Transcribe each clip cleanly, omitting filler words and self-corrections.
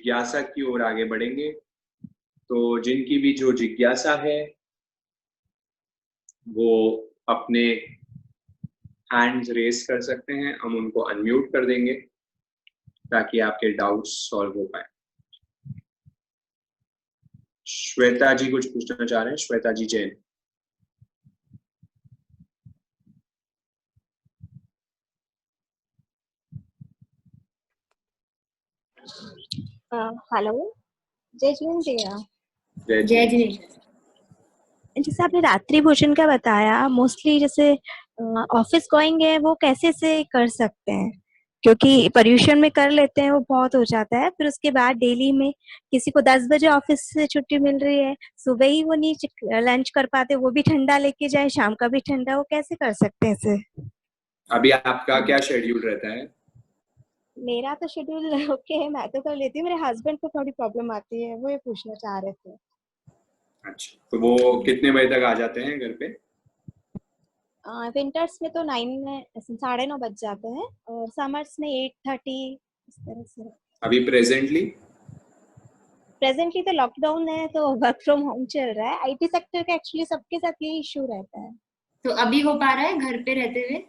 जिज्ञासा की ओर आगे बढ़ेंगे। तो जिनकी भी जो जिज्ञासा है वो अपने हैंड्स रेस कर सकते हैं, हम उनको अनम्यूट कर देंगे ताकि आपके डाउट्स सॉल्व हो पाए। श्वेता जी कुछ पूछना चाह रहे हैं? श्वेता जी जैन। हेलो, जय जिनेन्द्र। जय जिनेन्द्र। जैसे आपने रात्रि भोजन का बताया, मोस्टली जैसे ऑफिस गोइंग है वो कैसे से कर सकते हैं? क्योंकि पर्यूषण में कर लेते हैं वो बहुत हो जाता है, फिर उसके बाद डेली में किसी को 10 बजे ऑफिस से छुट्टी मिल रही है, सुबह ही वो नहीं लंच कर पाते, वो भी ठंडा लेके जाए, शाम का भी ठंडा, वो कैसे कर सकते हैं इसे? अभी आपका क्या शेड्यूल रहता है? मेरा तो शेड्यूल ओके है, मैं तो कर लेती हूँ, मेरे हस्बैंड को थोड़ी प्रॉब्लम आती है, वो ये पूछना चाह रहे थे। अच्छा, तो वो कितने बजे तक आ जाते हैं घर पे? विंटर्स में तो 9:30 बज जाते हैं, और समर्स में 8:30 इस तरह से। अभी प्रेजेंटली तो लॉकडाउन है तो वर्क फ्रॉम होम चल रहा है। आईटी सेक्टर का एक्चुअली सबके साथ यही इशू रहता है। तो अभी हो पा रहा है घर पे रहते हुए?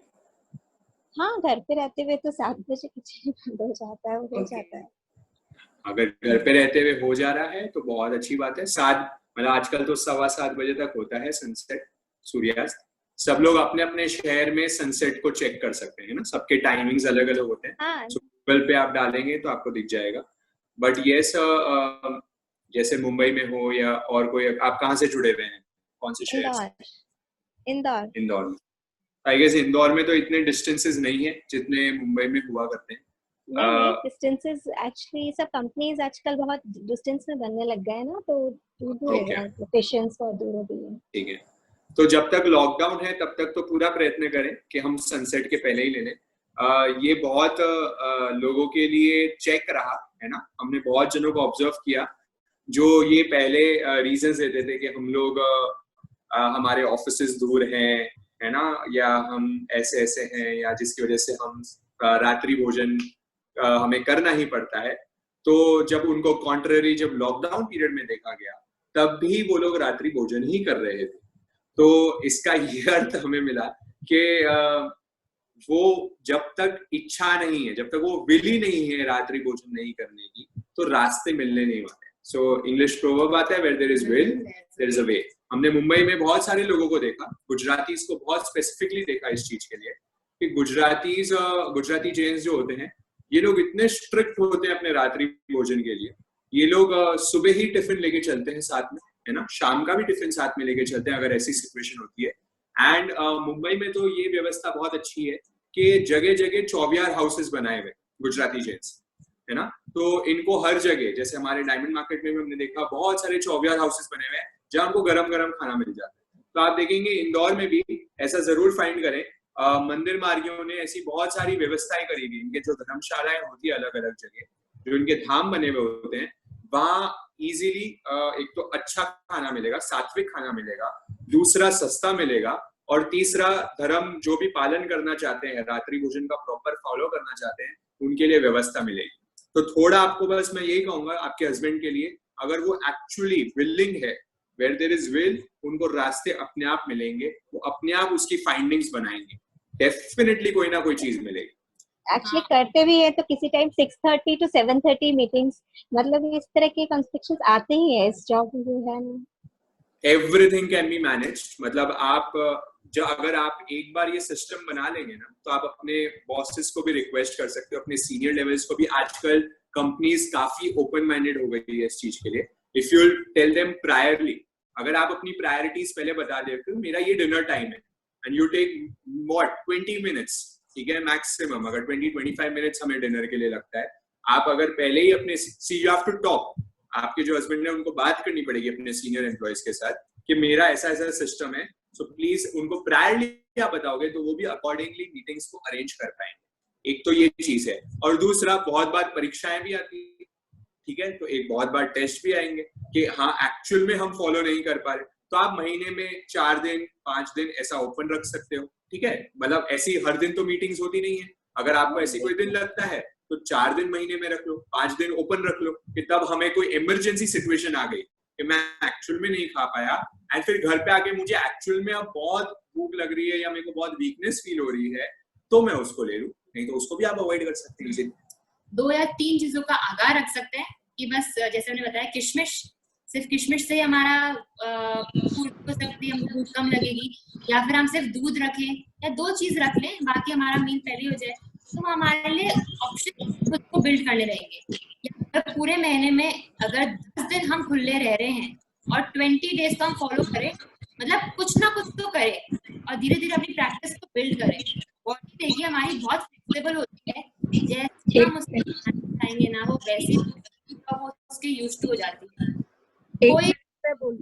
हाँ, घर पे रहते हुए तो 7 बजे किचन बंद हो जाता है, हो जाता है। अगर घर पे रहते हुए हो जा रहा है तो बहुत अच्छी बात है। 7 मतलब आजकल तो 7:15 बजे तक होता है सनसेट, सूर्यास्त। सब लोग अपने अपने शहर में सनसेट को चेक कर सकते हैं ना, सबके टाइमिंग्स अलग अलग होते हैं। हाँ, गूगल पे आप डालेंगे तो आपको दिख जाएगा। बट यस, जैसे मुंबई में हो या और कोई, आप कहाँ से जुड़े हुए हैं, कौन से शहर से? इंदौर। इंदौर में। आई गेस इंदौर में तो इतने डिस्टेंसेस नहीं है जितने मुंबई में हुआ करते हैं। नहीं, डिस्टेंसेस एक्चुअली सब कंपनीज आजकल बहुत डिस्टेंस में बनने लग गए हैं ना, तो दूर है, लोकेशंस बहुत दूर हो गई है। ठीक है, तो जब तक लॉकडाउन है तब तक तो पूरा प्रयत्न करें कि हम सनसेट के पहले ही ले लें। ये बहुत लोगों के लिए चेक रहा है ना, हमने बहुत जनों को ऑब्जर्व किया जो ये पहले रीजंस देते थे कि हम लोग हमारे ऑफिसेज दूर हैं, है ना, या हम ऐसे ऐसे हैं, या जिसकी वजह से हम रात्रि भोजन हमें करना ही पड़ता है। तो जब उनको कॉन्ट्ररी जब लॉकडाउन पीरियड में देखा गया तब भी वो लोग रात्रि भोजन ही कर रहे थे। तो इसका ये अर्थ हमें मिला कि वो जब तक इच्छा नहीं है, जब तक वो विल ही नहीं है रात्रि भोजन नहीं करने की, तो रास्ते मिलने नहीं वाले। सो इंग्लिश प्रोवर्ब आता है, where there is will there is a way. हमने मुंबई में बहुत सारे लोगों को देखा, गुजरातीज को बहुत स्पेसिफिकली देखा इस चीज के लिए कि गुजराती जेन्स जो होते हैं, ये लोग इतने स्ट्रिक्ट होते हैं अपने रात्रि भोजन के लिए। ये लोग सुबह ही टिफिन लेके चलते हैं साथ में, है ना, शाम का भी टिफिन साथ में लेके चलते हैं अगर ऐसी सिचुएशन होती है। एंड मुंबई में तो ये व्यवस्था बहुत अच्छी है कि जगह जगह चौबियार हाउसेस बनाए हुए गुजराती जेंट्स, है ना। तो इनको हर जगह, जैसे हमारे डायमंड मार्केट में भी हमने देखा बहुत सारे चौबियार हाउसेस बने हुए हैं जहाँ हमको गरम गरम खाना मिल जाता है। तो आप देखेंगे इंदौर में भी ऐसा जरूर फाइंड करें। मंदिर मार्गियों ने ऐसी बहुत सारी व्यवस्थाएं करी हुई, इनके जो धर्मशालाएं होती है अलग अलग जगह, जो इनके धाम बने हुए होते हैं, वहाँ इजीली एक तो अच्छा खाना मिलेगा, सात्विक खाना मिलेगा, दूसरा सस्ता मिलेगा, और तीसरा धर्म जो भी पालन करना चाहते हैं, रात्रि भोजन का प्रॉपर फॉलो करना चाहते हैं, उनके लिए व्यवस्था मिलेगी। तो थोड़ा आपको बस मैं यही कहूंगा आपके हस्बैंड के लिए, अगर वो एक्चुअली विलिंग है, वेयर देयर इज विल, उनको रास्ते अपने आप मिलेंगे, वो अपने आप उसकी फाइंडिंग्स बनाएंगे, डेफिनेटली कोई ना कोई चीज मिलेगी। एक्चुअली करते भी है तो किसी टाइम 6:30 to 7:30 मीटिंग्स, मतलब इस तरह के कंस्ट्रक्शंस आते ही है इस जॉब में, है ना। एवरीथिंग कैन बी मैनेज्ड, मतलब आप जो अगर आप एक बार ये सिस्टम बना लेंगे ना, तो आप अपने बॉसेस को भी रिक्वेस्ट कर सकते हो, अपने सीनियर लेवल्स को भी। आजकल कंपनीज काफी ओपन माइंडेड हो गई है इस चीज के लिए। If you tell them priorly, अगर आप अपनी प्रायोरिटीज पहले बता देते हो, मेरा ये डिनर टाइम है, and you take what 20 minutes, ठीक है, मैक्सिमम अगर 20-25 मिनट्स हमें डिनर के लिए लगता है। आप अगर पहले ही अपने सी यू हैव टू टॉक, आपके जो हस्बैंड है उनको बात करनी पड़ेगी अपने सीनियर एम्प्लॉयज के साथ कि मेरा ऐसा ऐसा सिस्टम है, सो प्लीज उनको प्रायरली आप बताओगे तो वो भी अकॉर्डिंगली मीटिंग्स को अरेंज कर पाएंगे। एक तो ये चीज है, और दूसरा बहुत बार परीक्षाएं भी आती है, ठीक है, तो एक बहुत बार टेस्ट भी आएंगे कि हाँ एक्चुअल में हम फॉलो नहीं कर पा रहे, तो आप महीने में 4 दिन 5 दिन ऐसा ओपन रख सकते हो, ठीक है। मतलब ऐसी हर दिन तो मीटिंग्स होती नहीं है, अगर आपको ऐसी कोई दिन लगता है तो 4 दिन महीने में रख लो, 5 दिन ओपन रख लो, कि तब हमें कोई इमरजेंसी सिचुएशन आ गई कि मैं एक्चुअल में नहीं खा पाया एंड फिर घर पे आके मुझे एक्चुअल में अब बहुत भूख लग रही है या मेरे को बहुत वीकनेस फील हो रही है, तो मैं उसको ले लूं। नहीं तो उसको भी आप अवॉइड कर सकते हैं। 2 या 3 चीजों का आगाह रख सकते हैं कि बस जैसे हमने बताया, किशमिश, सिर्फ किशमिश से ही हमारा फूड हो सकती है, हमको भूख कम लगेगी, या फिर हम सिर्फ दूध रखें या 2 चीज रख लें, बाकी हमारा मील पहले हो जाए, तो हमारे लिए ऑप्शन खुद को बिल्ड करने रहेंगे। या अगर पूरे महीने में अगर 10 दिन हम खुले रह रहे हैं और 20 डेज को हम फॉलो करें, मतलब कुछ ना कुछ तो करें और धीरे धीरे अपनी प्रैक्टिस को बिल्ड करें। बॉडी देखिए हमारी बहुत फ्लेक्सिबल होती है, जैसे हम उसके खाएंगे ना वो वैसे वो उसके यूज टू हो जाती है। कोई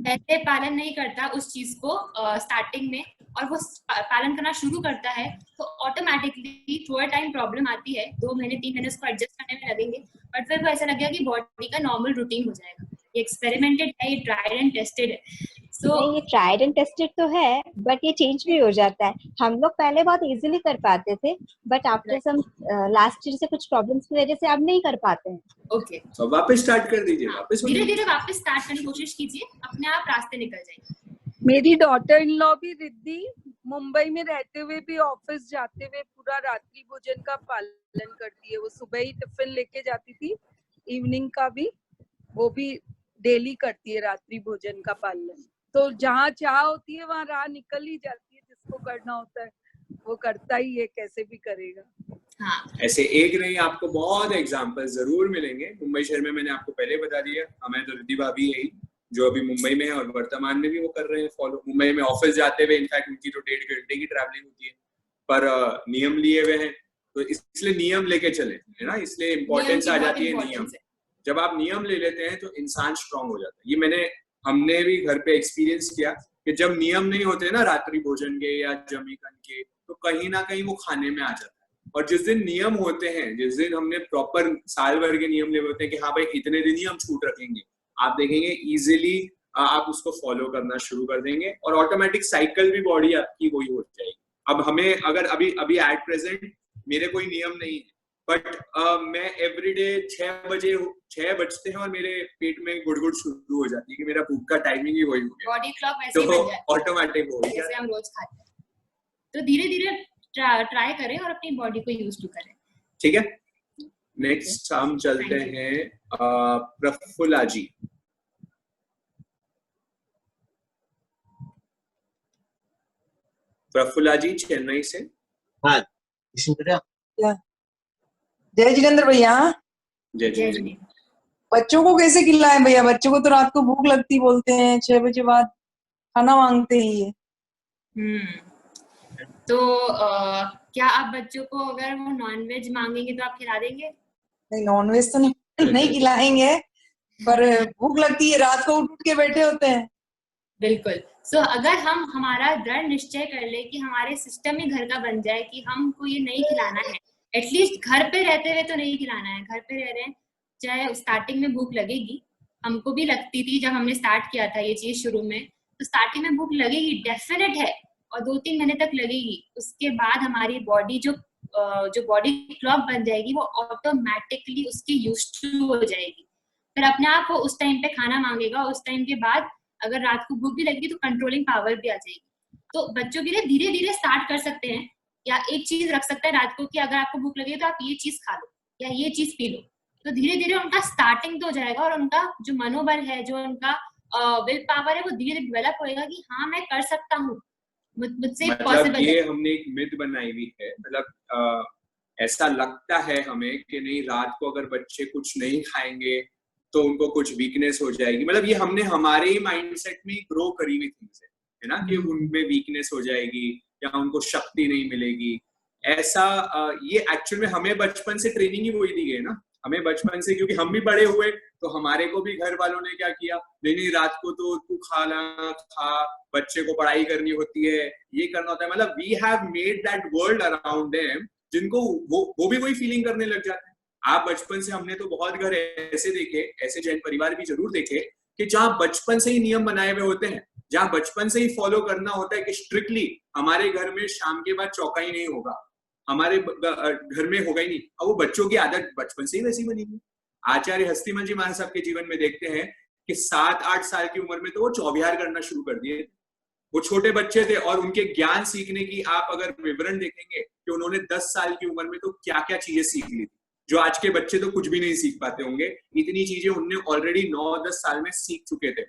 ऐसे पालन नहीं करता उस चीज को स्टार्टिंग में, और वो पालन करना शुरू करता है तो ऑटोमेटिकली थोड़ा टाइम प्रॉब्लम आती है, 2 महीने 3 महीने उसको एडजस्ट करने में लगेंगे, बट फिर वो ऐसा लगेगा कि बॉडी का नॉर्मल रूटीन हो जाएगा। ये एक्सपेरिमेंटेड है, ये ट्राइड एंड टेस्टेड है। नहीं, ये ट्राइड एंड टेस्टेड तो है, बट ये चेंज भी हो जाता है। हम लोग पहले बहुत इजीली कर पाते थे, but after some last year से कुछ प्रॉब्लम्स की वजह से अब नहीं कर पाते हैं। ओके, तो वापस स्टार्ट कर दीजिए, वापस धीरे धीरे वापस स्टार्ट करने की कोशिश कीजिए, अपने आप रास्ते निकल जाएंगे। मेरी डॉटर इन लॉ भी रिद्धि मुंबई में रहते हुए भी ऑफिस जाते हुए पूरा रात्रि भोजन का पालन करती है। वो सुबह ही टिफिन लेके जाती थी, इवनिंग का भी वो भी डेली करती है रात्रि भोजन का पालन। तो जहाँ चाह होती है वहाँ राह निकल ही जाती है, जिसको करना होता है वो करता ही है, कैसे भी करेगा। हाँ, ऐसे एक नहीं, आपको बहुत एग्जांपल जरूर मिलेंगे। मुंबई शहर में मैंने आपको पहले बता दिया, हमें तो रिद्धि भाभी यही जो अभी मुंबई में है और वर्तमान में भी वो कर रहे हैं फॉलो। मुंबई में ऑफिस जाते हुए इनफैक्ट उनकी तो 1.5 घंटे की ट्रैवलिंग होती है, पर नियम लिए हुए हैं, तो इसलिए नियम लेके चले, है ना, इसलिए इम्पोर्टेंस आ जाती है नियम। जब आप नियम ले लेते हैं तो इंसान स्ट्रांग हो जाता है। ये हमने भी घर पे एक्सपीरियंस किया कि जब नियम नहीं होते ना रात्रि भोजन के या जमीकन के, तो कहीं ना कहीं वो खाने में आ जाता है। और जिस दिन नियम होते हैं, जिस दिन हमने प्रॉपर साल भर के नियम ले होते हैं कि हाँ भाई इतने दिन ही हम छूट रखेंगे, आप देखेंगे इजीली आप उसको फॉलो करना शुरू कर देंगे और ऑटोमेटिक साइकिल भी बॉडी आपकी वही हो जाएगी। अब हमें अगर अभी एट प्रेजेंट मेरे कोई नियम नहीं है, बट मैं एवरीडे 6 बजते हैं और मेरे पेट में गुड़गुड़ शुरू हो जाती है कि मेरा भूख का टाइमिंग ही वही हो गया, बॉडी क्लॉक वैसे ही बन जाती है, ऑटोमेटिक हो गया, जैसे हम रोज खाते हैं। तो धीरे धीरे ट्राई करें और अपनी बॉडी को यूज टू करें। ठीक है, नेक्स्ट हम चलते हैं प्रफुल्ला जी। प्रफुल्ला जी चेन्नई से। हाँ, जय जिनेंद्र भैया। जय जय। बच्चों को कैसे खिलाएं भैया? बच्चों को तो रात को भूख लगती बोलते हैं, 6 बजे बाद खाना मांगते हैं ये। तो क्या आप बच्चों को अगर वो नॉनवेज मांगेंगे तो आप खिला देंगे? नहीं, नॉनवेज तो नहीं खिलाएंगे, पर भूख लगती है, रात को उठ के बैठे होते हैं। बिल्कुल। सो अगर हम हमारा दृढ़ निश्चय कर ले कि हमारे सिस्टम ही घर का बन जाए कि हमको ये नहीं खिलाना है, एटलीस्ट घर पे रहते हुए तो नहीं खिलाना है। घर पे रह रहे हैं, चाहे स्टार्टिंग में भूख लगेगी, हमको भी लगती थी जब हमने स्टार्ट किया था ये चीज शुरू में, तो स्टार्टिंग में भूख लगेगी, डेफिनेट है, और 2-3 महीने तक लगेगी। उसके बाद हमारी बॉडी जो बॉडी क्लॉक बन जाएगी वो ऑटोमेटिकली उसकी यूज्ड टू हो जाएगी। फिर अपने आप वो उस टाइम पे खाना मांगेगा, उस टाइम के बाद अगर रात को भूख भी लगेगी तो कंट्रोलिंग पावर भी आ जाएगी। तो बच्चों के लिए धीरे धीरे स्टार्ट कर सकते हैं, या एक चीज रख सकते हैं रात को कि अगर आपको भूख लगे तो आप ये चीज खा लो या ये चीज पी लो। तो धीरे धीरे उनका स्टार्टिंग तो हो जाएगा और उनका जो मनोबल है, जो उनका विल पावर है, वो धीरे धीरे डेवलप होएगा कि हाँ मैं कर सकता हूँ, मुझसे पॉसिबल है। ये हमने एक मिथ बनाई हुई है, मतलब ऐसा लगता है हमें कि नहीं रात को अगर बच्चे कुछ नहीं खाएंगे तो उनको कुछ वीकनेस हो जाएगी। मतलब ये हमने हमारे ही माइंडसेट में ग्रो करी हुई थिंग्स है ना, कि उनमें वीकनेस हो जाएगी या उनको शक्ति नहीं मिलेगी। ऐसा ये एक्चुअल में हमें बचपन से ट्रेनिंग ही वही दी गई है ना, हमें बचपन से, क्योंकि हम भी बड़े हुए तो हमारे को भी घर वालों ने क्या किया, नहीं रात को तो तू खा, बच्चे को पढ़ाई करनी होती है, ये करना होता है। मतलब we have made that world around them, जिनको वो भी वही फीलिंग करने लग जाते हैं। आप बचपन से, हमने तो बहुत घर ऐसे देखे, ऐसे जैन परिवार भी जरूर देखे कि जहाँ बचपन से ही नियम बनाए हुए होते हैं, जहाँ बचपन से ही फॉलो करना होता है कि स्ट्रिक्टली हमारे घर में शाम के बाद चौका ही नहीं होगा, हमारे घर में होगा ही नहीं। और वो बच्चों की आदत बचपन से ही वैसी बनी हुई। आचार्य हस्तिमल जी महाराज साहब के जीवन में देखते हैं कि 7-8 साल की उम्र में तो वो चौबिहार करना शुरू कर दिए। वो छोटे बच्चे थे और उनके ज्ञान सीखने की आप अगर विवरण देखेंगे कि उन्होंने 10 साल की उम्र में तो क्या क्या चीजें सीख ली थी, जो आज के बच्चे तो कुछ भी नहीं सीख पाते होंगे। इतनी चीजें उनने ऑलरेडी 9-10 साल में सीख चुके थे।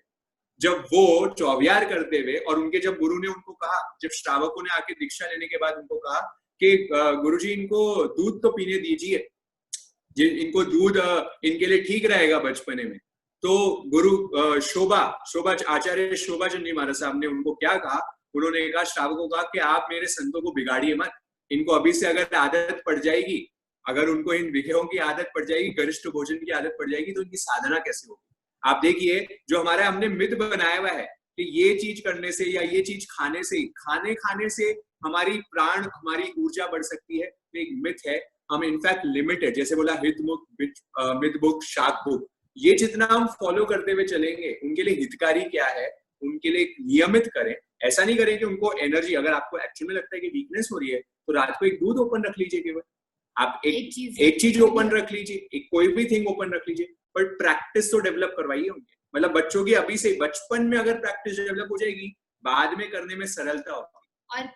जब वो चौबिहार करते हुए, और उनके जब गुरु ने उनको कहा, जब श्रावकों ने आके दीक्षा लेने के बाद उनको कहा कि गुरुजी इनको दूध तो पीने दीजिए, इनको दूध इनके लिए ठीक रहेगा बचपने में। तो गुरु शोभा आचार्य शोभा चंद्री महाराज साहब ने उनको क्या कहा, उन्होंने कहा श्रावकों को कहा कि आप मेरे संतों को बिगाड़िए मत, इनको अभी से अगर आदत पड़ जाएगी, अगर उनको इन विषयों की आदत पड़ जाएगी, गरिष्ठ भोजन की आदत पड़ जाएगी, तो इनकी साधना कैसे होगी। आप देखिए जो हमारा हमने मिथ बनाया हुआ है कि ये चीज करने से या ये चीज खाने से, खाने से हमारी प्राण, हमारी ऊर्जा बढ़ सकती है, तो एक मिथ है। हम इनफैक्ट लिमिटेड, जैसे बोला हित बुक शाक बुक, ये जितना हम फॉलो करते हुए चलेंगे, उनके लिए हितकारी क्या है, उनके लिए नियमित करें। ऐसा नहीं करें कि उनको एनर्जी, अगर आपको एक्चुअली में लगता है कि वीकनेस हो रही है, तो रात को एक दूध ओपन रख लीजिए, केवल आप एक चीज ओपन रख लीजिए, एक कोई भी थिंग ओपन रख लीजिए, बट प्रैक्टिस तो डेवलप करवाइए उनके। मतलब बच्चों की अभी से, बचपन में अगर प्रैक्टिस डेवलप हो जाएगी, बाद में करने में सरलता होगी। और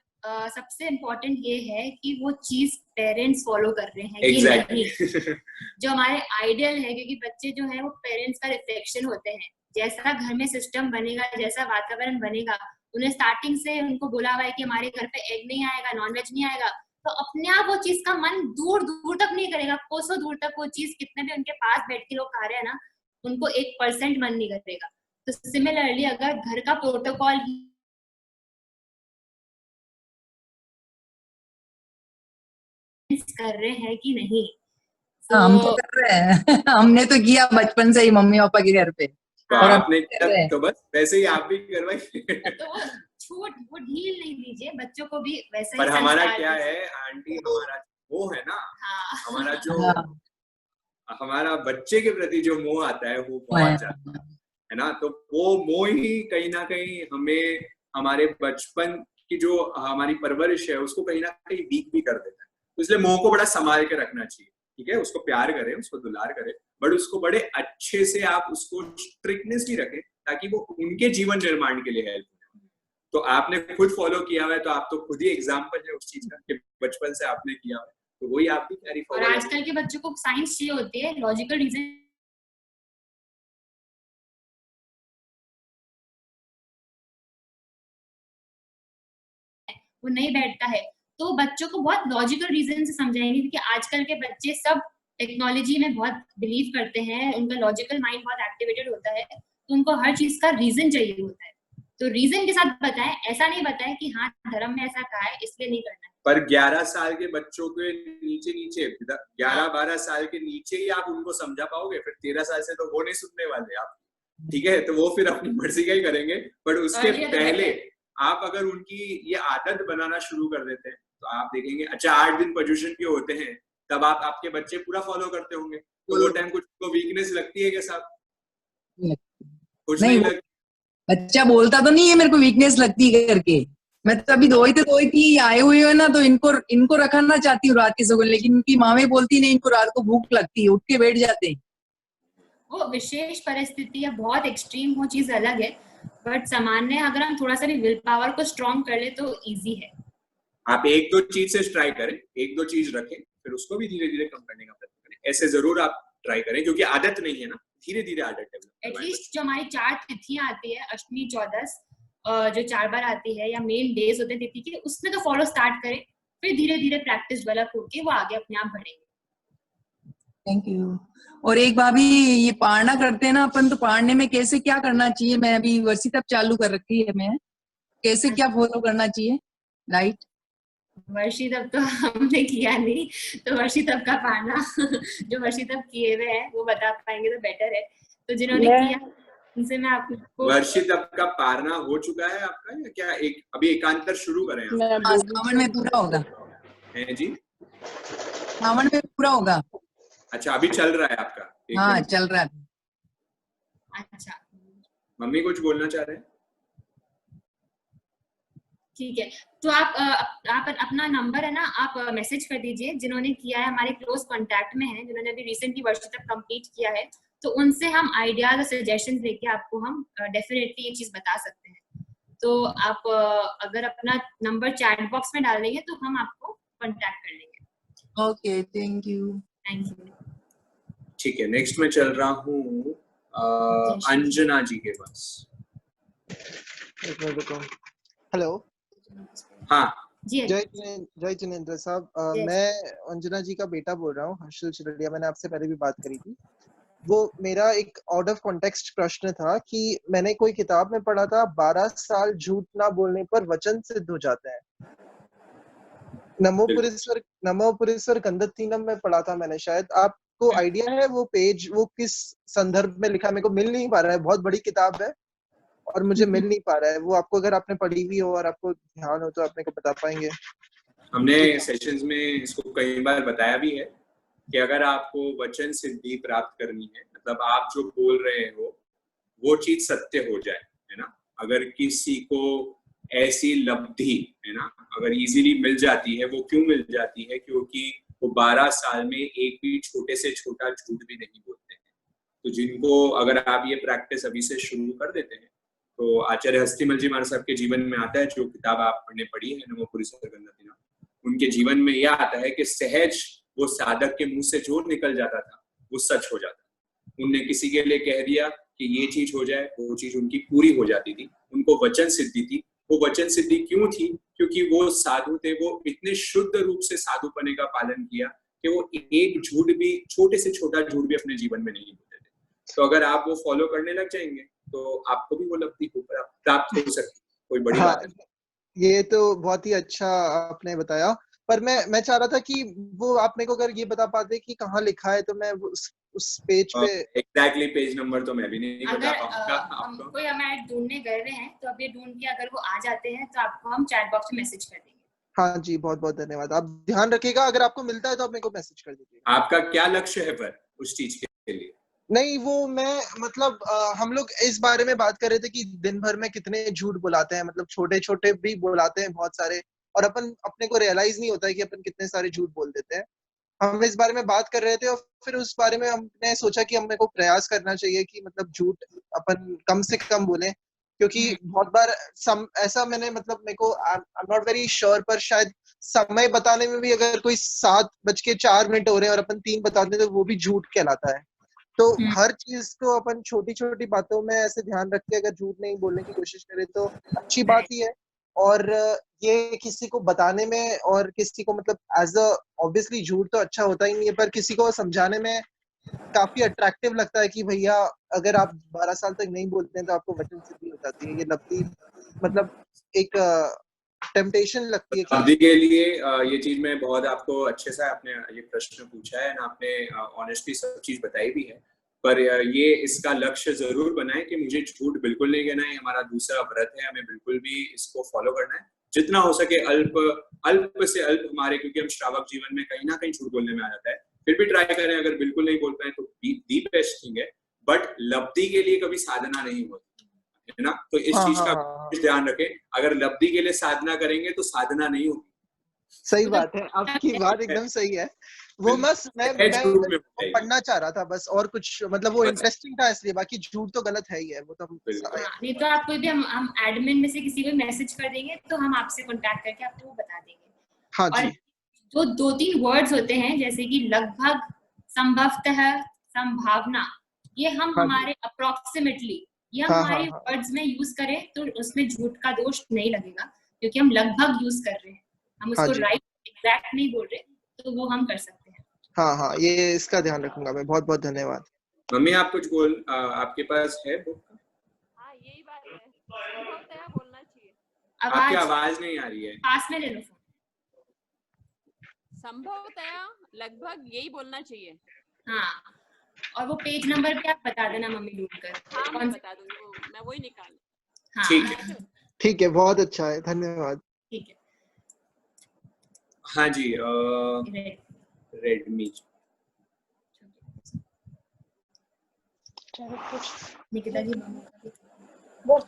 सबसे इम्पोर्टेंट ये है कि वो चीज पेरेंट्स फॉलो कर रहे हैं exactly. कि नहीं। जो हमारे आइडियल है, क्योंकि बच्चे जो है वो पेरेंट्स का रिफ्लेक्शन होते हैं। जैसा घर में सिस्टम बनेगा, जैसा वातावरण बनेगा, उन्हें स्टार्टिंग से उनको बोला हुआ है कि हमारे घर पे एग नहीं आएगा, नॉनवेज नहीं आएगा, तो अपने आप वो चीज का मन दूर दूर तक नहीं करेगा। कोसों दूर तक वो चीज, कितने भी उनके पास बैठ के लोग खा रहे हैं ना, उनको 1% मन नहीं करेगा। तो सिमिलरली अगर घर का प्रोटोकॉल कर रहे हैं कि नहीं, तो हम तो कर रहे हैं हमने तो किया बचपन से ही मम्मी पापा के घर पे, और आपने तो बस वैसे ही आप भी करवाइए। तो वो ढील नहीं दीजिए, बच्चों को भी वैसे पर ही हमारा क्या है आंटी, हमारा वो है ना, हमारा जो हमारा बच्चे के प्रति जो मोह आता है वो बहुत ज्यादा है ना। तो वो मोह ही कहीं ना कहीं हमें, हमारे बचपन की जो हमारी परवरिश है उसको कहीं ना कहीं वीक भी कर देता है। तो इसलिए मोह को बड़ा संभाल के रखना चाहिए, ठीक है। उसको प्यार करें, उसको दुलार करें, बट उसको बड़े अच्छे से आप उसको स्ट्रिक्टनेस भी रखें, ताकि वो उनके जीवन निर्माण के लिए हेल्प हो। तो आपने खुद फॉलो किया हुआ है, तो आप तो खुद ही एग्जाम्पल है उस चीज का कि बचपन से आपने किया हुआ है, तो वही आप भी कैरी फॉरवर्ड। और आजकल के बच्चों को साइंस चाहिए होती है, लॉजिकल रीजन वो नहीं बैठता है, तो बच्चों को बहुत लॉजिकल रीजन से समझाएंगे, क्योंकि आजकल के बच्चे सब टेक्नोलॉजी में बहुत बिलीव करते हैं, उनका लॉजिकल माइंड बहुत एक्टिवेटेड होता है, तो उनको हर चीज का रीजन चाहिए होता है। तो रीजन के साथ बताएं, ऐसा नहीं बताएं कि हाँ धर्म में ऐसा कहा है इसलिए नहीं करना है। पर 11 साल के बच्चों के नीचे 11-12 साल के नीचे ही आप उनको समझा पाओगे, फिर 13 साल से तो वो नहीं सुनने वाले आप, ठीक है। तो वो फिर अपनी मर्जी का ही करेंगे, बट उसके पहले आप अगर उनकी ये आदत बनाना शुरू कर देते हैं, तो आप देखेंगे अच्छा 8 दिन पर्यूषण के होते हैं, तब आपके बच्चे पूरा फॉलो करते होंगे। तो वो टाइम कुछ को वीकनेस लगती है क्या साहब? कुछ नहीं लगती। बच्चा बोलता तो नहीं है मेरे को वीकनेस लगती है करके, मैं तो अभी दो ही आए हुए हो ना, तो इनको रखना चाहती हूँ रात के सोने, लेकिन इनकी माँ बोलती नहीं, इनको रात को भूख लगती है, उठ के बैठ जाते हैं। वो विशेष परिस्थिति या बहुत एक्सट्रीम हो चीज अलग है, बट सामान्य अगर हम थोड़ा सा भी विल पावर को स्ट्रॉन्ग कर ले तो इजी है। आप 1-2 चीज से ट्राई करें, 1-2 चीज रखें, फिर उसको भी धीरे धीरे कम करने का प्रयत्न करें। ऐसे जरूर आप ट्राई करें, क्योंकि आदत नहीं है ना, धीरे धीरे आदत डेवलप। एटलीस्ट जो हमारी 4 तिथियां आती है, अष्टमी, चौदस, जो 4 बार आती है, या मेन डेज होते हैं तिथि के, उसमें तो फॉलो स्टार्ट करें, फिर धीरे धीरे प्रैक्टिस डेवलप होके वो आगे अपने आप बढ़ेंगे। Thank you. और एक भाभी, ये पारना करते हैं ना अपन, तो पारने में कैसे क्या करना चाहिए? मैं अभी वर्षी तब चालू कर रखी है, मैं कैसे क्या फॉलो करना चाहिए डाइट? वर्षी तब तो हमने किया नहीं, तो वर्षी तब का पारना जो वर्षी तब किए हुए हैं वो बता पाएंगे तो बेटर है। तो जिन्होंने किया उनसे मैं आपको। वर्षी तब का पारना हो चुका है आपका, या क्या अभी एकांतर शुरू करें? सावन में पूरा होगा है जी, सावन में पूरा होगा। अच्छा अभी चल रहा है आपका? हाँ चल रहा है। अच्छा, मम्मी कुछ बोलना चाह रहे हैं? ठीक है, तो आप अपना नंबर है ना, आप मैसेज कर दीजिए, जिन्होंने किया है हमारे क्लोज कांटेक्ट में है, जिन्होंने अभी रिसेंटली वर्कशीट कंप्लीट किया है, तो उनसे हम आइडियाज और सजेशंस लेके आपको हम डेफिनेटली ये चीज बता सकते हैं। तो आप अगर अपना नंबर चैट बॉक्स में डाल देंगे तो हम आपको कांटेक्ट कर लेंगे। Okay, thank you. Thank you. ठीक है, नेक्स्ट मैं चल रहा हूँ अंजना जी के पास। हेलो। हाँ जी जय जिनेंद्र साहब, मैं अंजना जी का बेटा बोल रहा हूँ, हर्षल चिरडिया। मैंने आपसे पहले भी बात करी थी। वो मेरा एक आउट ऑफ कॉन्टेक्स्ट प्रश्न था कि मैंने कोई किताब में पढ़ा था 12 साल झूठ ना बोलने पर वचन सिद्ध हो जाते हैं। नमो पुरेश्वर कंदतीनम में पढ़ा था मैंने शायद। आपको आइडिया है वो पेज वो किस संदर्भ में लिखा? मेरे को मिल नहीं पा रहा है, बहुत बड़ी किताब है और मुझे मिल नहीं पा रहा है वो। आपको अगर आपने पढ़ी हुई हो और आपको ध्यान हो तो आप मेरे को बता पाएंगे? हमने सेशंस में इसको कई बार बताया भी है कि अगर आपको वचन सिद्धि प्राप्त करनी है, मतलब आप जो बोल रहे हो वो चीज सत्य हो जाए, है ना। अगर किसी को ऐसी लब्धि, है ना, अगर इजीली मिल जाती है, वो क्यों मिल जाती है? क्योंकि वो 12 साल में एक भी छोटे से छोटा झूठ भी नहीं बोलते हैं। तो जिनको अगर आप ये प्रैक्टिस अभी से शुरू कर देते हैं, तो आचार्य हस्तिमल जी महाराज साहब के जीवन में आता है, जो किताब आपने पढ़ी है नमो पुरेश्वर कंदतीनम, उनके जीवन में यह आता है कि सहज वो साधक के मुंह से जो निकल जाता था वो सच हो जाता। उनने किसी के लिए कह दिया कि ये चीज हो जाए, वो चीज उनकी पूरी हो जाती थी। उनको वचन सिद्धि थी। वो वचन सिद्धि क्यों थी? क्योंकि वो साधु थे, वो इतने शुद्ध रूप से साधुपने का पालन किया कि वो एक झूठ भी, छोटे से छोटा झूठ भी अपने जीवन में नहीं बोलते थे। तो अगर आप वो फॉलो करने लग जाएंगे तो आपको भी वो लब्धि प्राप्त हो सकती है। कोई बड़ी बात है? ये तो बहुत ही अच्छा आपने बताया, पर मैं चाह रहा था कि वो आप मेरे को अगर ये बता पाते कि कहाँ लिखा है तो मैं उस पेज पे एग्जैक्टली पेज नंबर तो मैं भी नहीं बता पाऊंगा आपको। कोई हमें ढूंढने गए हुए हैं तो अभी ढूंढ के अगर वो आ जाते हैं तो आपको हम चैट बॉक्स में मैसेज कर देंगे। हाँ जी, बहुत बहुत धन्यवाद। आप ध्यान रखिएगा, अगर आपको मिलता है तो आप मेरे को मैसेज कर दीजिएगा। आपका क्या लक्ष्य है पर उस चीज के लिए? नहीं, वो मैं मतलब हम लोग इस बारे में बात कर रहे थे कि दिन भर में कितने झूठ बुलाते हैं, मतलब छोटे छोटे भी बुलाते हैं बहुत सारे, और अपन अपने को रियलाइज नहीं होता है कि अपन कितने सारे झूठ बोल देते हैं। हम इस बारे में बात कर रहे थे और फिर उस बारे में हमने सोचा कि हमें को प्रयास करना चाहिए कि मतलब झूठ अपन कम से कम बोलें, क्योंकि बहुत बार ऐसा मैंने मतलब मेरे को I am not very sure, पर शायद समय बताने में भी अगर कोई 7:04 हो रहे हैं और अपन 3 बताते हैं तो वो भी झूठ कहलाता है। तो हर चीज को अपन छोटी छोटी बातों में ऐसे ध्यान रख के अगर झूठ नहीं बोलने की कोशिश करें तो अच्छी बात ही है। और ये किसी को बताने में और किसी को मतलब एज अ ऑब्वियसली झूठ तो अच्छा होता ही नहीं है, पर किसी को समझाने में काफी अट्रैक्टिव लगता है कि भैया अगर आप 12 साल तक नहीं बोलते हैं तो आपको वचन सिद्धि हो जाती है। ये लब्धि मतलब एक टेम्पटेशन लगती है कि अभी के लिए ये चीज में बहुत आपको अच्छे से आपने ये प्रश्न पूछा है ना, आपने ऑनेस्टली सब चीज बताई भी है। पर ये इसका लक्ष्य जरूर बनाए कि मुझे झूठ बिल्कुल नहीं कहना है। हमारा दूसरा व्रत है, हमें बिल्कुल भी इसको फॉलो करना है। जितना हो सके अल्प से अल्प हमारे, क्योंकि हम श्रावक जीवन में कहीं ना कहीं झूठ बोलने में आ जाता है, फिर भी ट्राई करें। अगर बिल्कुल नहीं बोल पाए तो दी बेस्ट थिंग है, बट लब्धि के लिए कभी साधना नहीं होती, है ना। तो इस चीज का ध्यान रखें। अगर लब्धि के लिए साधना करेंगे तो साधना नहीं होगी। सही बात है, आपकी बात एकदम सही है। वो बस मैं पढ़ना चाह रहा था बस, और कुछ मतलब वो इंटरेस्टिंग था इसलिए, बाकी झूठ तो गलत है ही है वो तो। नहीं तो आपको भी हम एडमिन में से किसी को मैसेज कर देंगे तो हम आपसे कांटेक्ट करके आपको बता देंगे। हाँ जी। और जो 2-3 वर्ड्स होते हैं जैसे कि लगभग, संभवतः, संभावना, ये हम हमारे अप्रोक्सीमेटली ये हम हमारे वर्ड्स में यूज करें तो उसमें झूठ का दोष नहीं लगेगा, क्योंकि हम लगभग यूज कर रहे हैं, हम उसको राइट एग्जैक्ट नहीं बोल रहे, तो वो हम कर सकते हैं। हाँ, ये इसका ध्यान रखूंगा मैं। बहुत बहुत धन्यवाद। मम्मी आप कुछ आपके पास है बुक? हाँ, यही बात है, संभवतः बोलना चाहिए। आपकी आवाज नहीं आ रही है, पास में ले लो फोन। संभवतः लगभग यही बोलना चाहिए। हाँ, और वो पेज नंबर भी आप बता देना मम्मी ढूंढ कर। हाँ, मैं बता दूंगी, मैं वही निकाल। हाँ, ठीक है, बहुत अच्छा है, धन्यवाद। ठीक है। हाँ जी, रेडमी। निकिता जी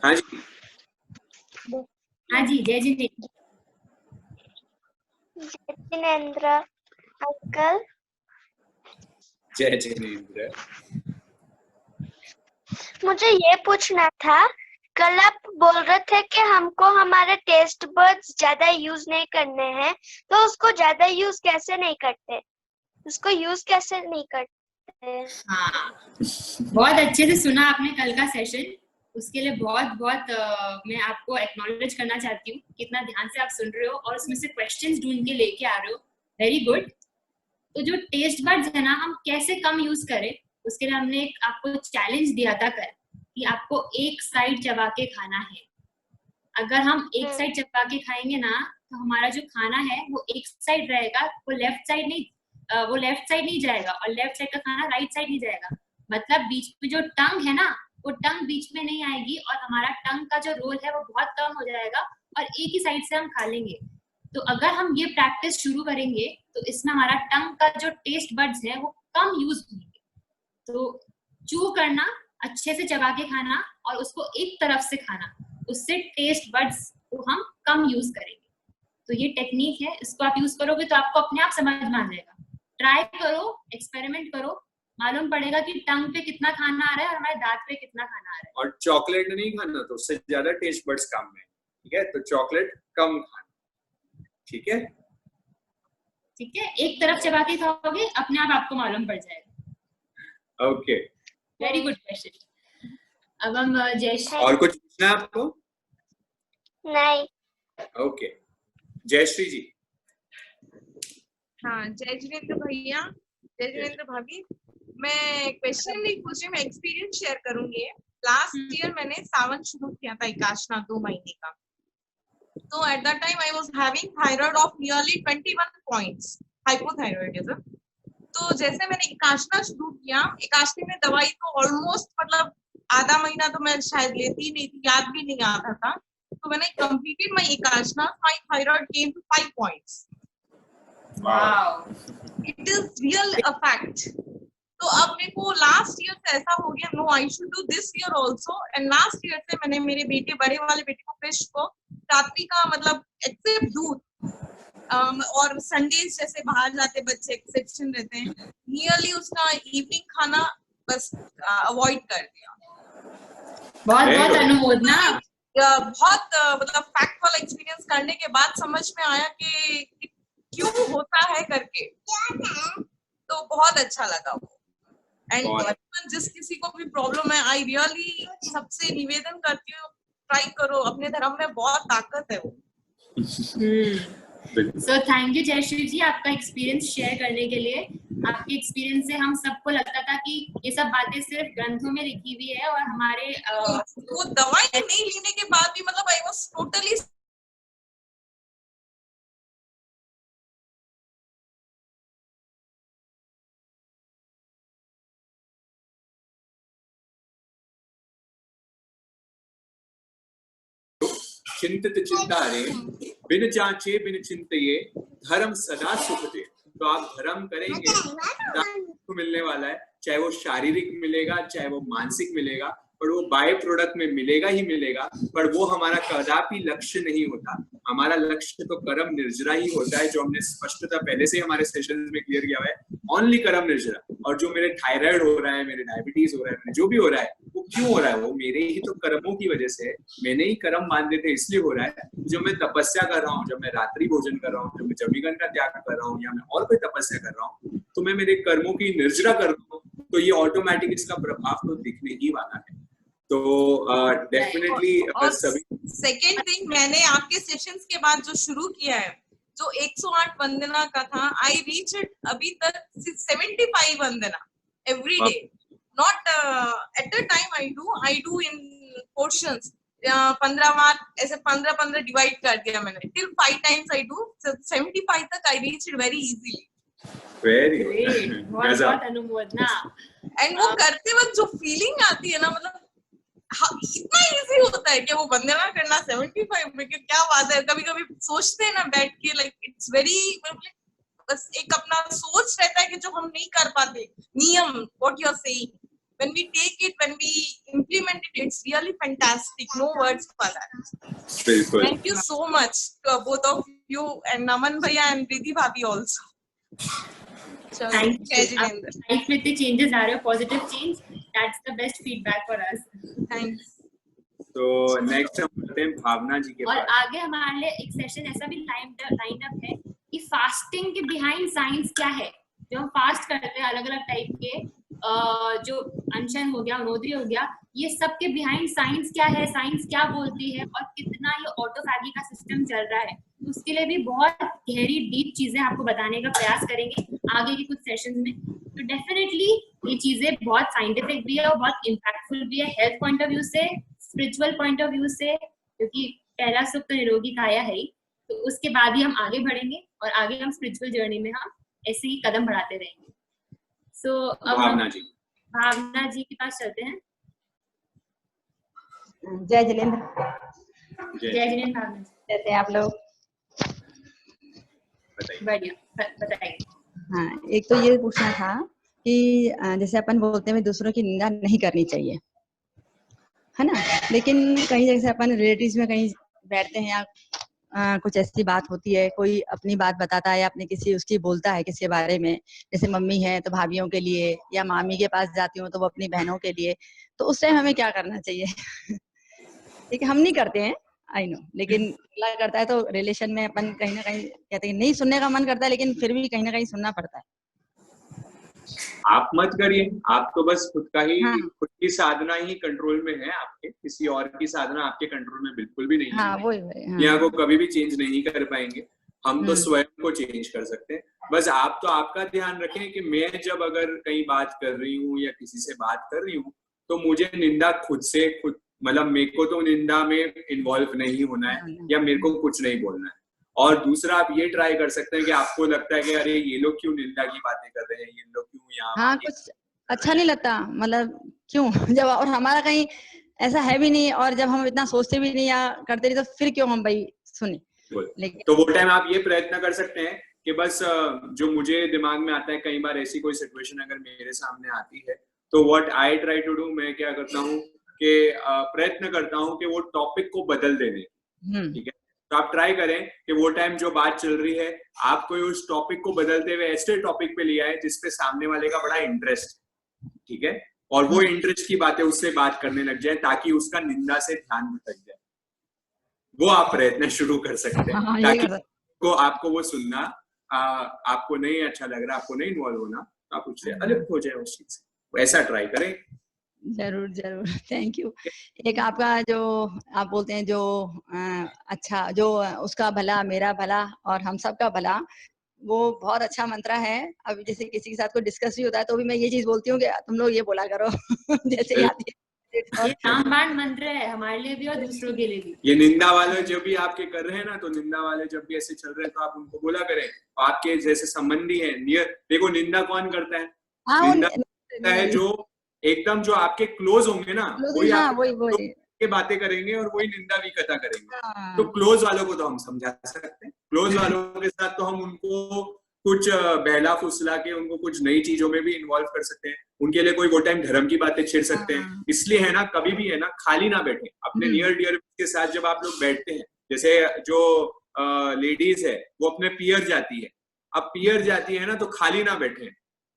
हाँ जी, हाँ जी, जय जिनेंद्र। जिनेंद्र अंकल, जय जिनेंद्र। मुझे ये पूछना था, कल आप बोल रहे थे कि हमको हमारे टेस्ट बड्स ज्यादा यूज नहीं करने हैं, तो उसको ज्यादा यूज कैसे नहीं करते, उसको यूज कैसे नहीं करते? हाँ, बहुत अच्छे से सुना आपने कल का सेशन, उसके लिए बहुत बहुत मैं आपको एक्नॉलेज करना चाहती हूँ, कितना ध्यान से आप सुन रहे हो और उसमें से क्वेश्चंस ढूंढ के लेके आ रहे हो, वेरी गुड। तो जो टेस्ट बड्स है ना, हम कैसे कम यूज करें, उसके लिए हमने एक आपको चैलेंज दिया था कल कि आपको एक साइड चबा के खाना है। अगर हम एक साइड चबा के खाएंगे ना, तो हमारा जो खाना है वो एक साइड रहेगा, वो लेफ्ट साइड नहीं जाएगा, और लेफ्ट साइड का खाना राइट साइड नहीं जाएगा। मतलब बीच में जो टंग है ना, वो टंग बीच में नहीं आएगी, और हमारा टंग का जो रोल है वो बहुत कम हो जाएगा, और एक ही साइड से हम खा लेंगे। तो अगर हम ये प्रैक्टिस शुरू करेंगे, तो इसमें हमारा टंग का जो टेस्ट बड्स है वो कम यूज होंगे। तो चू करना, अच्छे से चबा के खाना, और उसको एक तरफ से खाना, उससे टेस्ट बड्स को हम कम यूज करेंगे। तो ये टेक्निक है, इसको आप यूज करोगे तो आपको अपने आप समझ में आ जाएगा। ट्राई करो, एक्सपेरिमेंट करो, मालूम पड़ेगा कि टंग पे कितना खाना आ रहा है और हमारे दांत पे कितना खाना आ रहा है। और चॉकलेट नहीं खाना, तो उससे ज्यादा टेस्ट बड्स कम है, ठीक है? तो चॉकलेट कम खाना, ठीक है? ठीक है, एक तरफ चबा के खाओगे, अपने आप आपको मालूम पड़ जाएगा। Okay, very good question. अब हम जयश्री। और कुछ पूछना है आपको? नहीं। ओके, जयश्री जी। हाँ, जय जिनेंद्र भैया, जय जिनेंद्र भाभी। मैं क्वेश्चन नहीं पूछ रही, मैं एक्सपीरियंस शेयर करूंगी। लास्ट ईयर मैंने सावन शुरू किया था, एकाशना 2 महीने का। तो at that time I was having thyroid of nearly 21 points, hypothyroidism. तो जैसे मैंने एकाशना शुरू किया, एकाशने में दवाई तो ऑलमोस्ट मतलब आधा महीना तो मैं शायद लेती ही नहीं थी, याद भी नहीं आता था। तो मैंने कंप्लीटेड माय एकाशना, my thyroid came to 5 points. Wow, it is real a fact. तो अब मेरे को लास्ट ईयर से ऐसा हो गया, no I should do this year also. And last year से मैंने मेरे बेटे, बड़े वाले बेटे को, फिश को रात्रि का मतलब एक्सेप्ट दूध, और संडेज जैसे बाहर जाते बच्चे एक्सेप्शन रहते हैं, नियरली उसका इवनिंग खाना बस अवॉइड कर दिया। बहुत बहुत अनुमोदना। बहुत मतलब फैक्ट वाला एक्सपीरियंस करने के बाद समझ में आया कि क्यों होता है करके, तो बहुत अच्छा लगा वो। एंड जिस किसी को भी प्रॉब्लम है, आई रियली सबसे निवेदन करती हूँ, ट्राई करो, अपने धर्म में बहुत ताकत है वो। सो थैंक यू जयश्री जी, आपका एक्सपीरियंस शेयर करने के लिए। आपके एक्सपीरियंस से हम सबको लगता था कि ये सब बातें सिर्फ ग्रंथों में लिखी हुई है, और हमारे वो दवाई नहीं लेने के बाद भी मतलब आई वाज टोटली चिंतित चिंतारे, बिन जांचे बिन चिंतिये, धर्म सदा सुख दे। तो आप धर्म करेंगे, आपको मिलने वाला है, चाहे वो शारीरिक मिलेगा, चाहे वो मानसिक मिलेगा, पर वो बाय प्रोडक्ट में मिलेगा ही मिलेगा। पर वो हमारा कदापि लक्ष्य नहीं होता। हमारा लक्ष्य तो कर्म निर्जरा ही होता है, जो हमने स्पष्टता पहले से हमारे सेशंस में क्लियर किया हुआ है, ओनली कर्म निर्जरा। और जो मेरे थायराइड हो रहा है, मेरे डायबिटीज हो रहा है, मेरे जो भी हो रहा है, वो क्यों हो रहा है? वो मेरे ही तो कर्मों की वजह से, मैंने ही कर्म मान थे इसलिए हो रहा है। जब मैं तपस्या कर रहा हूँ, जब मैं रात्रि भोजन कर रहा हूँ, जब मैं जमीगन का त्याग कर रहा हूँ, या मैं और कोई तपस्या कर रहा हूँ, तो मैं मेरे कर्मों की निर्जरा कर रहा हूँ, तो ये ऑटोमेटिक इसका प्रभाव तो दिखने ही वाला है। तो डेफिनेटली सभी। सेकेंड थिंग, मैंने आपके सेशंस के बाद जो शुरू किया है, जो 108 वंदना का था, आई रीच इट अभी तक 75 वंदना every day. Not at a time, I do in portions, 15 बार ऐसे 15 डिवाइड कर दिया मैंने, टिल 5 टाइम्स आई डू, 75 तक I reach it very easily. Very बहुत बहुत अनुमोदना। एंड वो करते वक्त जो फीलिंग आती है ना, मतलब इतना इजी होता है कि वो वंदना करना 75 में, क्या बात है। कभी कभी सोचते हैं ना बैठ के, लाइक इट्स वेरी, बस एक अपना सोच रहता है कि जो हम नहीं कर पाते, नियम, what you are saying, when we take it, when we implement it, It's really fantastic. No words for that. बिल्कुल Thank you so much to both of you and Naman Bhaiya and Riddhi Bhabhi also. चलो, Thank जय you. Jinendra. Life में इतने changes आ रहे हो, positive change, that's the best feedback for us. Thanks. तो next हम करते हैं भावना जी के और पास. आगे हमारे लिए एक सेशन ऐसा भी लाइन अप है कि फास्टिंग के बिहाइंड साइंस क्या है. जो हम फास्ट करते हैं अलग अलग टाइप के, जो अनशन हो गया, अनोदरी हो गया, ये सब के बिहाइंड साइंस क्या है, साइंस क्या बोलती है और कितना ये ऑटोफैगी का सिस्टम चल रहा है. उसके लिए भी बहुत गहरी डीप चीजें आपको बताने का प्रयास करेंगे आगे के कुछ सेशंस में. तो डेफिनेटली ये चीजें बहुत साइंटिफिक भी है और बहुत इम्पैक्टफुल भी है, हेल्थ पॉइंट ऑफ व्यू से, स्पिरिचुअल पॉइंट ऑफ व्यू से, क्योंकि पहला सुख तो निरोगी काया है ही. तो उसके बाद ही हम आगे बढ़ेंगे और आगे हम स्पिरिचुअल जर्नी में हम ऐसे ही कदम बढ़ाते रहेंगे. सो अब भावना हम जी. भावना जी के पास चलते हैं. जय जिनेंद्र. जय जिनेंद्र. भावना जी कैसे हैं आप लोग? बताइए. बढ़िया, बताइए. हाँ, एक तो ये पूछना था कि जैसे अपन बोलते हैं दूसरों की निंदा नहीं करनी चाहिए, है ना, लेकिन कहीं जैसे अपन रिलेटिव्स में कहीं बैठते हैं या कुछ ऐसी बात होती है, कोई अपनी बात बताता है या अपने किसी उसकी बोलता है किसी के बारे में, जैसे मम्मी है तो भाभीियों के लिए, या मामी के पास जाती हूँ तो वो अपनी बहनों के लिए, तो उस टाइम हमें क्या करना चाहिए? ठीक है, हम नहीं करते हैं, आई नो, लेकिन अगला करता है तो रिलेशन में अपन कहीं ना कहीं कहते हैं नहीं सुनने का मन करता है, लेकिन फिर भी कहीं ना कहीं सुनना पड़ता है. आप मत करिए, आप तो बस खुद का ही, हाँ. खुद की साधना ही कंट्रोल में है आपके, किसी और की साधना आपके कंट्रोल में बिल्कुल भी नहीं हाँ, है. वही यहाँ को कभी भी चेंज नहीं कर पाएंगे हम, तो स्वयं को चेंज कर सकते हैं. बस आप तो आपका ध्यान रखें कि मैं जब अगर कहीं बात कर रही हूँ या किसी से बात कर रही हूँ तो मुझे निंदा खुद से खुद, मतलब मेरे को तो निंदा में इन्वॉल्व नहीं होना है या मेरे को कुछ नहीं बोलना है. और दूसरा आप ये ट्राई कर सकते हैं कि आपको लगता है कि अरे ये लोग क्यों निंदा की बातें कर रहे हैं, ये लोग क्यों यहाँ. हाँ, कुछ अच्छा नहीं लगता, मतलब क्यों जब, और हमारा कहीं ऐसा है भी नहीं, और जब हम इतना सोचते भी नहीं या करते नहीं, तो फिर क्यों हम भाई सुने. लेकिन तो वो टाइम आप ये प्रयत्न कर सकते हैं कि बस जो मुझे दिमाग में आता है, कई बार ऐसी कोई सिचुएशन अगर मेरे सामने आती है तो what I try to do, मैं क्या करता हूँ कि प्रयत्न करता हूँ कि वो टॉपिक को बदल देने. ठीक है, तो आप ट्राई करें कि वो टाइम जो बात चल रही है आप कोई उस टॉपिक को बदलते हुए ऐसे टॉपिक पे लिया है जिसपे सामने वाले का बड़ा इंटरेस्ट, ठीक है, और वो इंटरेस्ट की बातें उससे बात करने लग जाए ताकि उसका निंदा से ध्यान भटक जाए. वो आप प्रयत्न शुरू कर सकते हैं. हाँ, ताकि आपको वो सुनना, आपको नहीं अच्छा लग रहा, आपको नहीं इन्वॉल्व होना, आप उससे अलग हो जाए उस चीज से. ऐसा ट्राई करें. जरूर जरूर, थैंक यू. एक आपका जो आप बोलते हैं जो अच्छा, जो उसका भला मेरा भला और हम सब का भला, वो बहुत अच्छा मंत्र है. अब जैसे किसी के साथ कोई डिस्कस भी होता है तो भी मैं ये चीज बोलती हूँ कि तुम लोग ये बोला करो जैसे आती है. ये रामबाण मंत्र है हमारे लिए भी और दूसरों के लिए भी. ये निंदा वाले जब भी आपके कर रहे हैं ना, तो निंदा वाले जब भी ऐसे चल रहे हैं तो आप उनको बोला करें. आपके जैसे संबंधी है नियर, देखो निंदा कौन करता है? निंदा है जो एकदम जो आपके क्लोज होंगे ना, वही वही के बातें करेंगे और वही निंदा भी कथा करेंगे. तो क्लोज वालों को तो हम समझा सकते हैं, क्लोज वालों के साथ तो हम उनको कुछ बहला फुसला के उनको कुछ नई चीजों में भी इन्वॉल्व कर सकते हैं. उनके लिए कोई वो टाइम धर्म की बातें छेड़ सकते हैं. इसलिए है ना, कभी भी है ना खाली ना बैठे. अपने नियर डियर के साथ जब आप लोग बैठते हैं, जैसे जो लेडीज है वो अपने पियर जाती है, अब पियर जाती है ना तो खाली ना बैठे,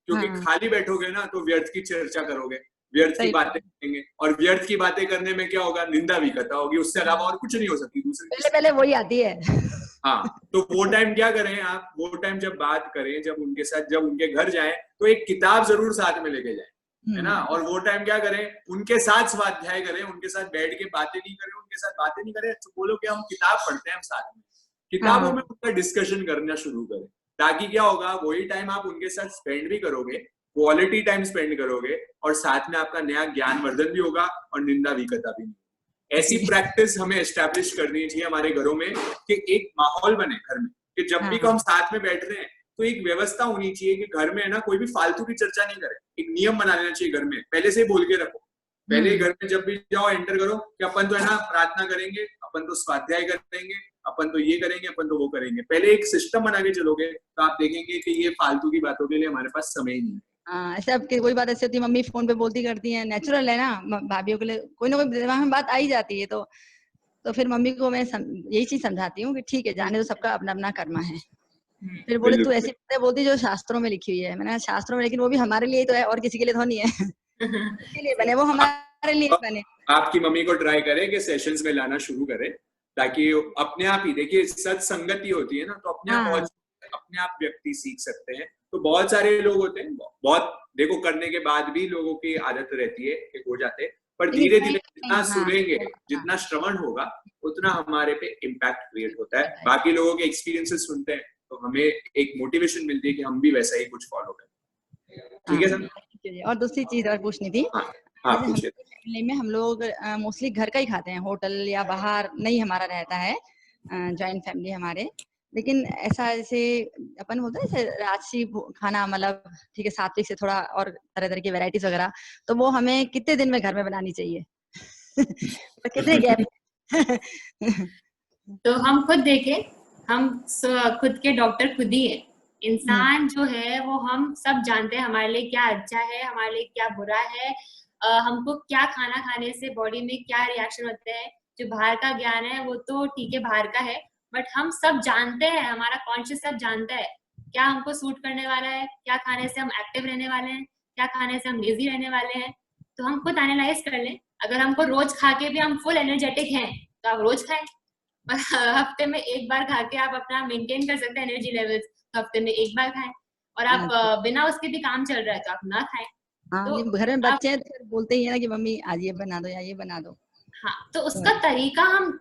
क्योंकि खाली बैठोगे ना तो व्यर्थ की चर्चा करोगे, व्यर्थ की बातें करेंगे, और व्यर्थ की बातें करने में क्या होगा, निंदा भी कथा होगी. उससे अलावा और कुछ नहीं हो सकती. दूसरे पहले वही आती है. हाँ, तो वो टाइम क्या करें आप, वो टाइम जब बात करें, जब उनके साथ, जब उनके घर जाएं तो एक किताब जरूर साथ में लेके जाएं, है ना. और वो टाइम क्या करें, उनके साथ स्वाध्याय करें, उनके साथ बैठ के बातें नहीं करें, उनके साथ बातें नहीं करें, तो बोलो कि हम किताब पढ़ते हैं, हम साथ में किताबों में उनका डिस्कशन करना शुरू करें. ताकि क्या होगा, वही टाइम आप उनके साथ स्पेंड भी करोगे, क्वालिटी टाइम स्पेंड करोगे, और साथ में आपका नया ज्ञानवर्धन भी होगा और निंदा विकता भी नहीं. ऐसी प्रैक्टिस हमें एस्टैब्लिश करनी चाहिए हमारे घरों में, कि एक माहौल बने घर में कि जब भी हम साथ में बैठ रहे हैं तो एक व्यवस्था होनी चाहिए कि घर में है ना कोई भी फालतू की चर्चा नहीं करे. एक नियम बना लेना चाहिए घर में, पहले से बोल के रखो. पहले घर में जब भी जाओ एंटर करो कि अपन तो है ना प्रार्थना करेंगे, अपन तो स्वाध्याय करेंगे, अपन तो ये करेंगे, अपन तो वो करेंगे. पहले एक सिस्टम बना के चलोगे तो आप देखेंगे कि ये फालतू की बातों के लिए हमारे पास समय ही नहीं है. हाँ, ऐसे अब कोई बात ऐसी होती है, मम्मी फोन पे बोलती करती हैं, नेचुरल है ना, भाभीियों के लिए कोई ना कोई दिमाग में बात आ ही जाती है। तो फिर मम्मी को मैं यही चीज समझाती हूँ कि ठीक है, जाने दो, सबका अपना अपना कर्मा है। फिर बोले तू ऐसी बातें बोलती जो शास्त्रों में लिखी हुई है। मैंने कहा शास्त्रों में, लेकिन वो भी हमारे लिए तो है, और किसी के लिए तो नहीं है। उसके लिए बने, वो हमारे लिए बने। आपकी मम्मी को ट्राई करें कि सेशंस में लाना शुरू करें, ताकि अपने आप ही, देखिए सत्संगति होती है ना, तो अपने आप व्यक्ति सीख सकते हैं। तो बहुत सारे लोग होते हैं, बहुत देखो करने के बाद भी लोगों की आदत रहती है कि हो जाते हैं, पर धीरे धीरे जितना सुनेंगे, जितना श्रवण होगा, उतना हमारे पे इम्पैक्ट क्रिएट होता है। बाकी लोगों के एक्सपीरियंसेस सुनते हैं तो हमें एक मोटिवेशन मिलती है कि हम भी वैसा ही कुछ फॉलो करें। ठीक है सर। और दूसरी चीज और पूछनी थी, फैमिली में हम लोग मोस्टली घर का ही खाते हैं, होटल या बाहर नहीं हमारा रहता है, जॉइंट फैमिली हमारे। लेकिन ऐसा जैसे अपन बोलते हैं जैसे राजसी खाना, मतलब ठीक है, सात्विक से थोड़ा और तरह तरह की वैरायटीज वगैरह, तो वो हमें कितने दिन में घर में बनानी चाहिए? तो कितने गैप? तो हम खुद देखें, हम खुद के डॉक्टर खुद ही है। इंसान जो है वो हम सब जानते हैं हमारे लिए क्या अच्छा है, हमारे लिए क्या बुरा है, हमको क्या खाना खाने से बॉडी में क्या रिएक्शन होते हैं। जो बाहर का ज्ञान है वो तो ठीक है, बाहर का है, बट हम सब जानते हैं, हमारा कॉन्शियस सब जानता है क्या हमको सूट करने वाला है, क्या खाने से हम एक्टिव रहने वाले हैं, क्या खाने से हम लेजी रहने वाले हैं। तो हम खुद एनालाइज कर लें। अगर हमको रोज खा के भी हम फुल एनर्जेटिक हैं तो आप रोज खाएं, हफ्ते में एक बार खा के आप अपना मेंटेन कर सकते हैं एनर्जी लेवल्स, तो हफ्ते में एक बार खाएं। और आप बिना उसके भी काम चल रहा है तो आप ना खाएं। तो घर में बच्चे हैं तो बोलते ही है ना कि मम्मी आज ये बना दो या ये बना दो। हाँ, तो उसका तरीका हम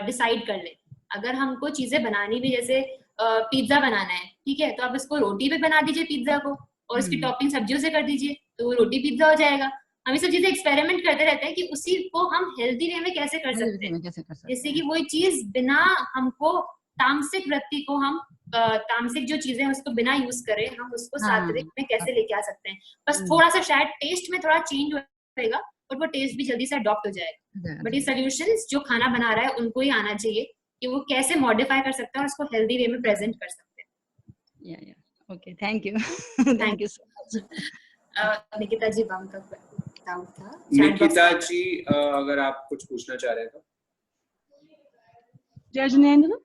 डिसाइड कर लें। अगर हमको चीजें बनानी भी, जैसे पिज्जा बनाना है, ठीक है, तो आप इसको रोटी पे बना दीजिए पिज्जा को, और इसकी टॉपिंग सब्जियों से कर दीजिए, तो रोटी पिज्जा हो जाएगा। हम ये सब चीजें एक्सपेरिमेंट करते रहते हैं कि उसी को हम हेल्दी वे में कैसे कर सकते हैं। जैसे कि वही चीज बिना हमको तामसिक वृत्ति को, हम तामसिक जो चीजें हैं उसको बिना यूज करें, हम उसको सात्विक में कैसे लेके आ सकते हैं। बस थोड़ा सा शायद टेस्ट में थोड़ा चेंज होएगा, और वो टेस्ट भी जल्दी से अडॉप्ट हो जाएगा। बट ये सॉल्यूशंस जो खाना बना रहा है उनको ही आना चाहिए कि वो कैसे मॉडिफाई कर सकते हैं और उसको हेल्दी वे में प्रेजेंट कर सकते हैं। Okay, thank you. Thank you so much. Nikita ji, वाम का डाउट था। निकिता जी, अगर आप कुछ पूछना चाह रहे हैं तो। जय जिनेंद्र।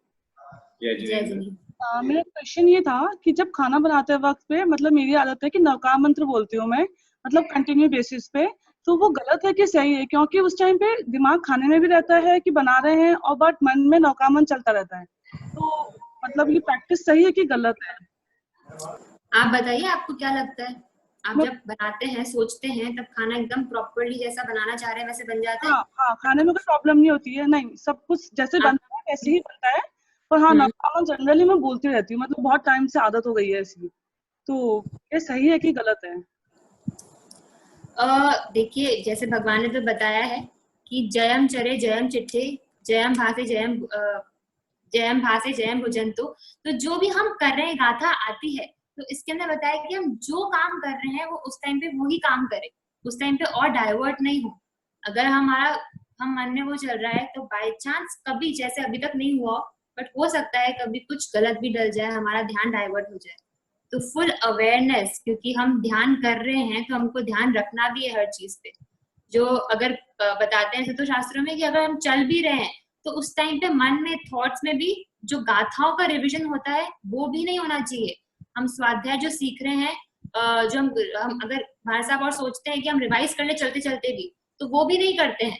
जय जिनेंद्र। मेरा क्वेश्चन ये था कि जब खाना बनाते वक्त पे, मतलब मेरी आदत है कि नवकार मंत्र बोलती हूँ मैं, मतलब कंटिन्यू बेसिस पे, तो वो गलत है कि सही है? क्योंकि उस टाइम पे दिमाग खाने में भी रहता है कि बना रहे हैं, और बट मन में नवकार मंत्र चलता रहता है। तो मतलब ये प्रैक्टिस सही है कि गलत है? आप बताइए, आपको क्या लगता है? आप जब बनाते हैं, सोचते हैं, तब खाना एकदम प्रॉपर्ली जैसा बनाना चाह रहे हैं वैसे बन जाता है? हाँ, खाने में कोई प्रॉब्लम नहीं होती है, नहीं, सब कुछ जैसे बनता है वैसे ही बनता है। पर हाँ, नवकार मंत्र जनरली मैं बोलती रहती हूँ, मतलब बहुत टाइम से आदत हो गई है इसलिए। तो ये सही है कि गलत है? देखिए, जैसे भगवान ने तो बताया है कि जयम चरे जयम चिट्ठे जयम भासे जयम भुजंतु। तो जो भी हम कर रहे हैं, गाथा आती है, तो इसके अंदर बताया कि हम जो काम कर रहे हैं वो उस टाइम पे वही काम करें, उस टाइम पे और डाइवर्ट नहीं हो। अगर हम मन में वो चल रहा है तो बाय चांस कभी, जैसे अभी तक नहीं हुआ, बट हो सकता है कभी कुछ गलत भी डल जाए, हमारा ध्यान डाइवर्ट हो जाए। तो फुल अवेयरनेस, क्योंकि हम ध्यान कर रहे हैं तो हमको ध्यान रखना भी है हर चीज पे। जो अगर बताते हैं तो शास्त्रों में कि अगर हम चल भी रहे हैं तो उस टाइम पे मन में, थॉट्स में भी जो गाथाओं का रिविजन होता है वो भी नहीं होना चाहिए। हम स्वाध्याय जो सीख रहे हैं, जो हम अगर भाई साहब और सोचते हैं कि हम रिवाइज कर ले चलते चलते भी, तो वो भी नहीं करते हैं।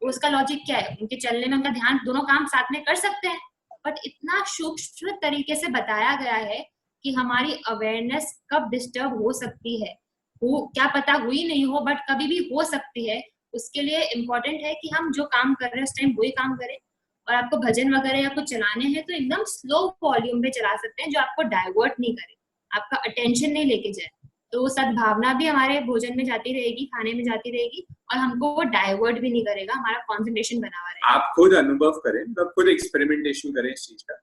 उसका लॉजिक क्या है? उनके चलने में उनका ध्यान, दोनों काम साथ में कर सकते हैं, बट इतना सूक्ष्म तरीके से बताया गया है कि हमारी अवेयरनेस कब डिस्टर्ब हो सकती है, वो क्या पता हुई नहीं हो, बट कभी भी हो सकती है। उसके लिए इम्पोर्टेंट है कि हम जो काम कर रहे हैं उस टाइम वही काम करें। और आपको भजन वगैरह या कुछ चलाने हैं तो एकदम स्लो वॉल्यूम पे चला सकते हैं, जो आपको डाइवर्ट नहीं करे, आपका अटेंशन नहीं लेके जाए। तो वो सद्भावना भी हमारे भोजन में जाती रहेगी, खाने में जाती रहेगी, और हमको वो डाइवर्ट भी नहीं करेगा, हमारा कॉन्सेंट्रेशन बना हुआ रहेगा। आप खुद अनुभव करें, मतलब खुद एक्सपेरिमेंटेशन करें इस चीज का,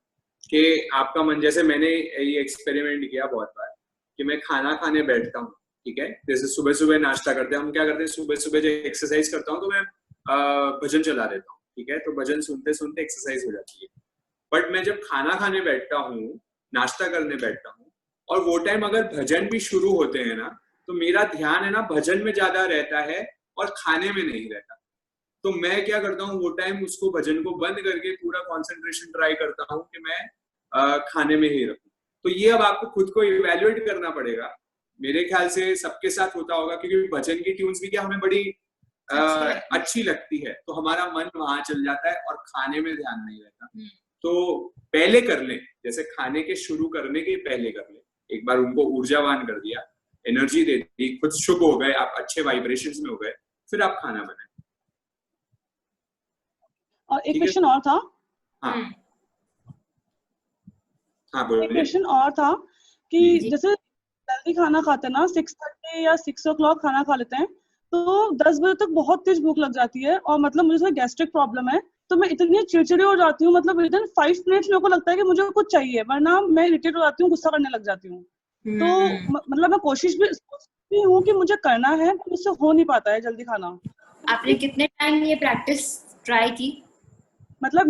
कि आपका मन, जैसे मैंने ये एक्सपेरिमेंट किया बहुत बार कि मैं खाना खाने बैठता हूँ, ठीक है, जैसे सुबह सुबह नाश्ता करते हैं, हम क्या करते हैं, सुबह सुबह जब एक्सरसाइज करता हूँ तो मैं भजन चला देता हूँ, ठीक है, तो भजन सुनते सुनते एक्सरसाइज हो जाती है। बट मैं जब खाना खाने बैठता हूँ, नाश्ता करने बैठता हूँ, और वो टाइम अगर भजन भी शुरू होते हैं ना, तो मेरा ध्यान है ना भजन में ज्यादा रहता है और खाने में नहीं रहता। तो मैं क्या करता हूँ, वो टाइम उसको भजन को बंद करके पूरा कंसंट्रेशन ट्राई करता हूँ कि मैं खाने में ही रखूं। तो ये अब आपको खुद को इवेल्युएट करना पड़ेगा। मेरे ख्याल से सबके साथ होता होगा, क्योंकि भजन की ट्यून्स भी क्या हमें बड़ी अच्छी लगती है, तो हमारा मन वहां चल जाता है और खाने में ध्यान नहीं रहता। तो पहले कर ले, जैसे खाने के शुरू करने के पहले कर ले, एक बार उनको ऊर्जावान कर दिया, एनर्जी दे दी, खुद शुभ हो गए, आप अच्छे वाइब्रेशंस में हो गए, फिर आप खाना बनाए। और एक क्वेश्चन और था। हाँ हाँ बोलिए। एक क्वेश्चन और था कि जैसे जल्दी खाना खाते हैं ना, 6:30 या 6 o'clock खाना खा लेते हैं, तो 10 बजे तक बहुत तेज भूख लग जाती है, और मतलब मुझे गैस्ट्रिक प्रॉब्लम है, तो मैं इतनी चिड़चिड़ी हो जाती हूँ, मतलब विद इन 5 मिनट्स मेरे को लगता है कि मुझे कुछ चाहिए, वरना मैं इरिटेट हो जाती हूँ, गुस्सा करने लग जाती हूँ। तो मतलब मैं कोशिश भी हूँ कि मुझे करना है, पर मुझसे हो नहीं पाता है जल्दी खाना। आपने कितने टाइम ये प्रैक्टिस ट्राई की? मतलब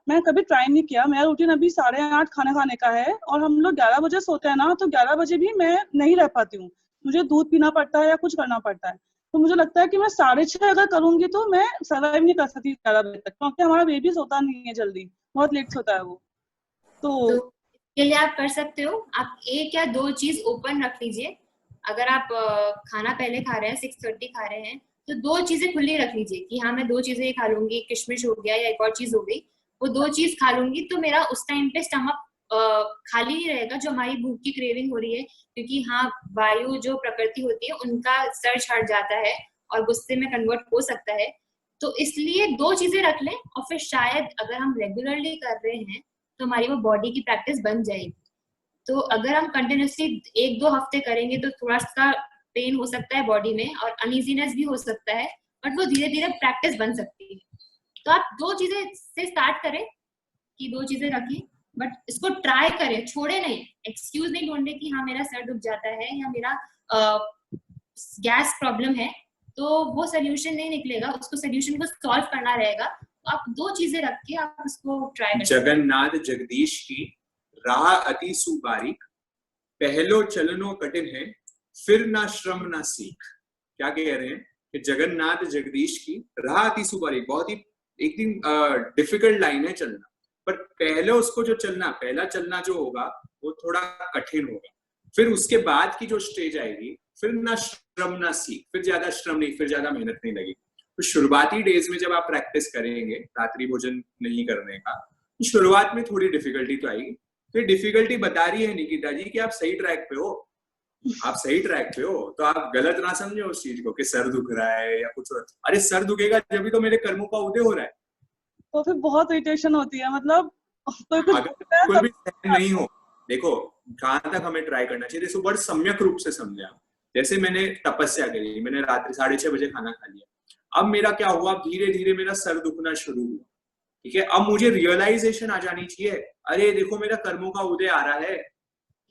मैं कभी ट्राई नहीं किया। मेरा रूटीन अभी 8:30 खाना खाने का है, और हम लोग 11 बजे सोते हैं ना, तो 11 बजे भी मैं नहीं रह पाती हूँ, मुझे दूध पीना पड़ता है या कुछ करना पड़ता है। तो मुझे लगता है कि मैं 6:30 अगर करूंगी तो मैं सर्वाइव नहीं कर सकती 11 बजे तक, क्योंकि हमारा बेबी सोता नहीं है जल्दी, बहुत लेट सोता है वो। तो इसके लिए आप कर सकते हो, आप 1 या 2 चीज ओपन रख लीजिए। अगर आप खाना पहले खा रहे हैं, 6:30 खा रहे हैं, तो 2 चीजें खुली रख लीजिए कि हाँ मैं 2 चीजें खा लूंगी, किशमिश हो गया या एक और चीज हो गई, वो 2 चीज खा लूंगी, तो मेरा उस टाइम पे स्टमक खाली ही रहेगा, जो हमारी भूख की क्रेविंग हो रही है, क्योंकि हाँ वायु जो प्रकृति होती है उनका सर्च हट जाता है और गुस्से में कन्वर्ट हो सकता है। तो इसलिए 2 चीजें रख लें, और फिर शायद अगर हम रेगुलरली कर रहे हैं तो हमारी वो बॉडी की प्रैक्टिस बन जाएगी। तो अगर हम कंटिन्यूसली 1-2 हफ्ते करेंगे तो थोड़ा सा पेन हो सकता है बॉडी में और अनइजीनेस भी हो सकता है, बट वो धीरे धीरे प्रैक्टिस बन सकती है। तो आप 2 चीजें से स्टार्ट करें कि 2 चीजें रखें, बट इसको ट्राई करें, छोड़े नहीं। एक्सक्यूज नहीं ढूंढे कि हाँ मेरा सर दुख जाता है या मेरा गैस प्रॉब्लम है, तो वो सोल्यूशन नहीं निकलेगा, उसको सोल्यूशन को सॉल्व करना रहेगा। तो आप 2 चीजें रख के आप उसको ट्राई करें। जगन्नाथ जगदीश की राह अति सुबारीक, पहलो चलनो कठिन है, फिर ना श्रम ना सीख। क्या कह रहे हैं कि जगन्नाथ जगदीश की राह अति सुबारीक, बहुत ही एक दिन डिफिकल्ट लाइन है चलना, पर पहले उसको जो चलना, पहला चलना जो होगा वो थोड़ा कठिन होगा, फिर उसके बाद की जो स्टेज आएगी, फिर ना श्रम ना सीख, फिर ज्यादा श्रम नहीं, फिर ज्यादा मेहनत नहीं लगेगी। तो शुरुआती डेज में जब आप प्रैक्टिस करेंगे रात्रि भोजन नहीं करने का, शुरुआत में थोड़ी डिफिकल्टी तो आएगी। फिर डिफिकल्टी बता रही है निकिता जी कि आप सही ट्रैक पे हो, आप सही ट्रैक पे हो, तो आप गलत ना समझे उस चीज को कि सर दुख रहा है या कुछ। अरे सर दुखेगा जब भी तो मेरे कर्मों का उदय हो रहा है। तो फिर बहुत इरिटेशन होती है, मतलब कोई भी नहीं हो। देखो कहाँ तक हमें ट्राई करना चाहिए, इसको बड़े सम्यक रूप से समझे आप। जैसे मैंने तपस्या करी, मैंने रात्रि 6:30 बजे खाना खा लिया, अब मेरा क्या हुआ, धीरे धीरे मेरा सर दुखना शुरू हुआ, ठीक है। अब मुझे रियलाइजेशन आ जानी चाहिए, अरे देखो मेरा कर्मों का उदय आ रहा है,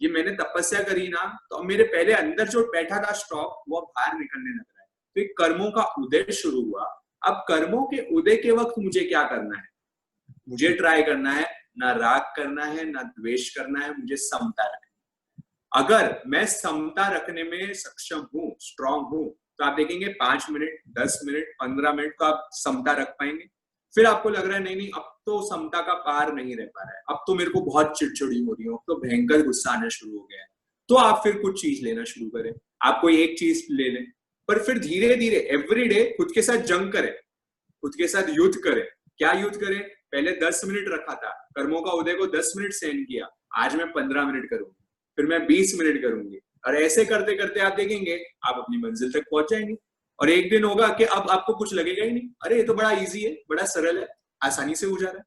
ये मैंने तपस्या करी ना, तो अब मेरे पहले अंदर जो बैठा था स्टॉक वो बाहर निकलने लग रहा है, तो एक कर्मों का उदय शुरू हुआ। अब कर्मों के उदय के वक्त मुझे क्या करना है, मुझे ट्राई करना है ना राग करना है ना द्वेष करना है, मुझे समता रखना है। अगर मैं समता रखने में सक्षम हूँ, स्ट्रांग हूँ, तो आप देखेंगे 5 मिनट 10 मिनट 15 मिनट तो आप समता रख पाएंगे। फिर आपको लग रहा है नहीं अब तो समता का पार नहीं रह पा रहा है, अब तो मेरे को बहुत चिड़चिड़ी हो रही है, अब तो भयंकर गुस्सा आना शुरू हो गया है, तो आप फिर कुछ चीज लेना शुरू करें। आप कोई एक चीज ले लें, पर फिर धीरे धीरे एवरीडे खुद के साथ जंग करें, खुद के साथ युद्ध करें। क्या युद्ध करें, पहले 10 मिनट रखा था, कर्मों का उदय को 10 मिनट सहन किया, आज मैं 15 मिनट करूंगी, फिर मैं 20 मिनट करूंगी, और ऐसे करते करते आप देखेंगे आप अपनी मंजिल तक पहुंच जाएंगे। और एक दिन होगा कि अब आपको कुछ लगेगा ही नहीं, अरे ये तो बड़ा इजी है, बड़ा सरल है, आसानी से हो जा रहा है।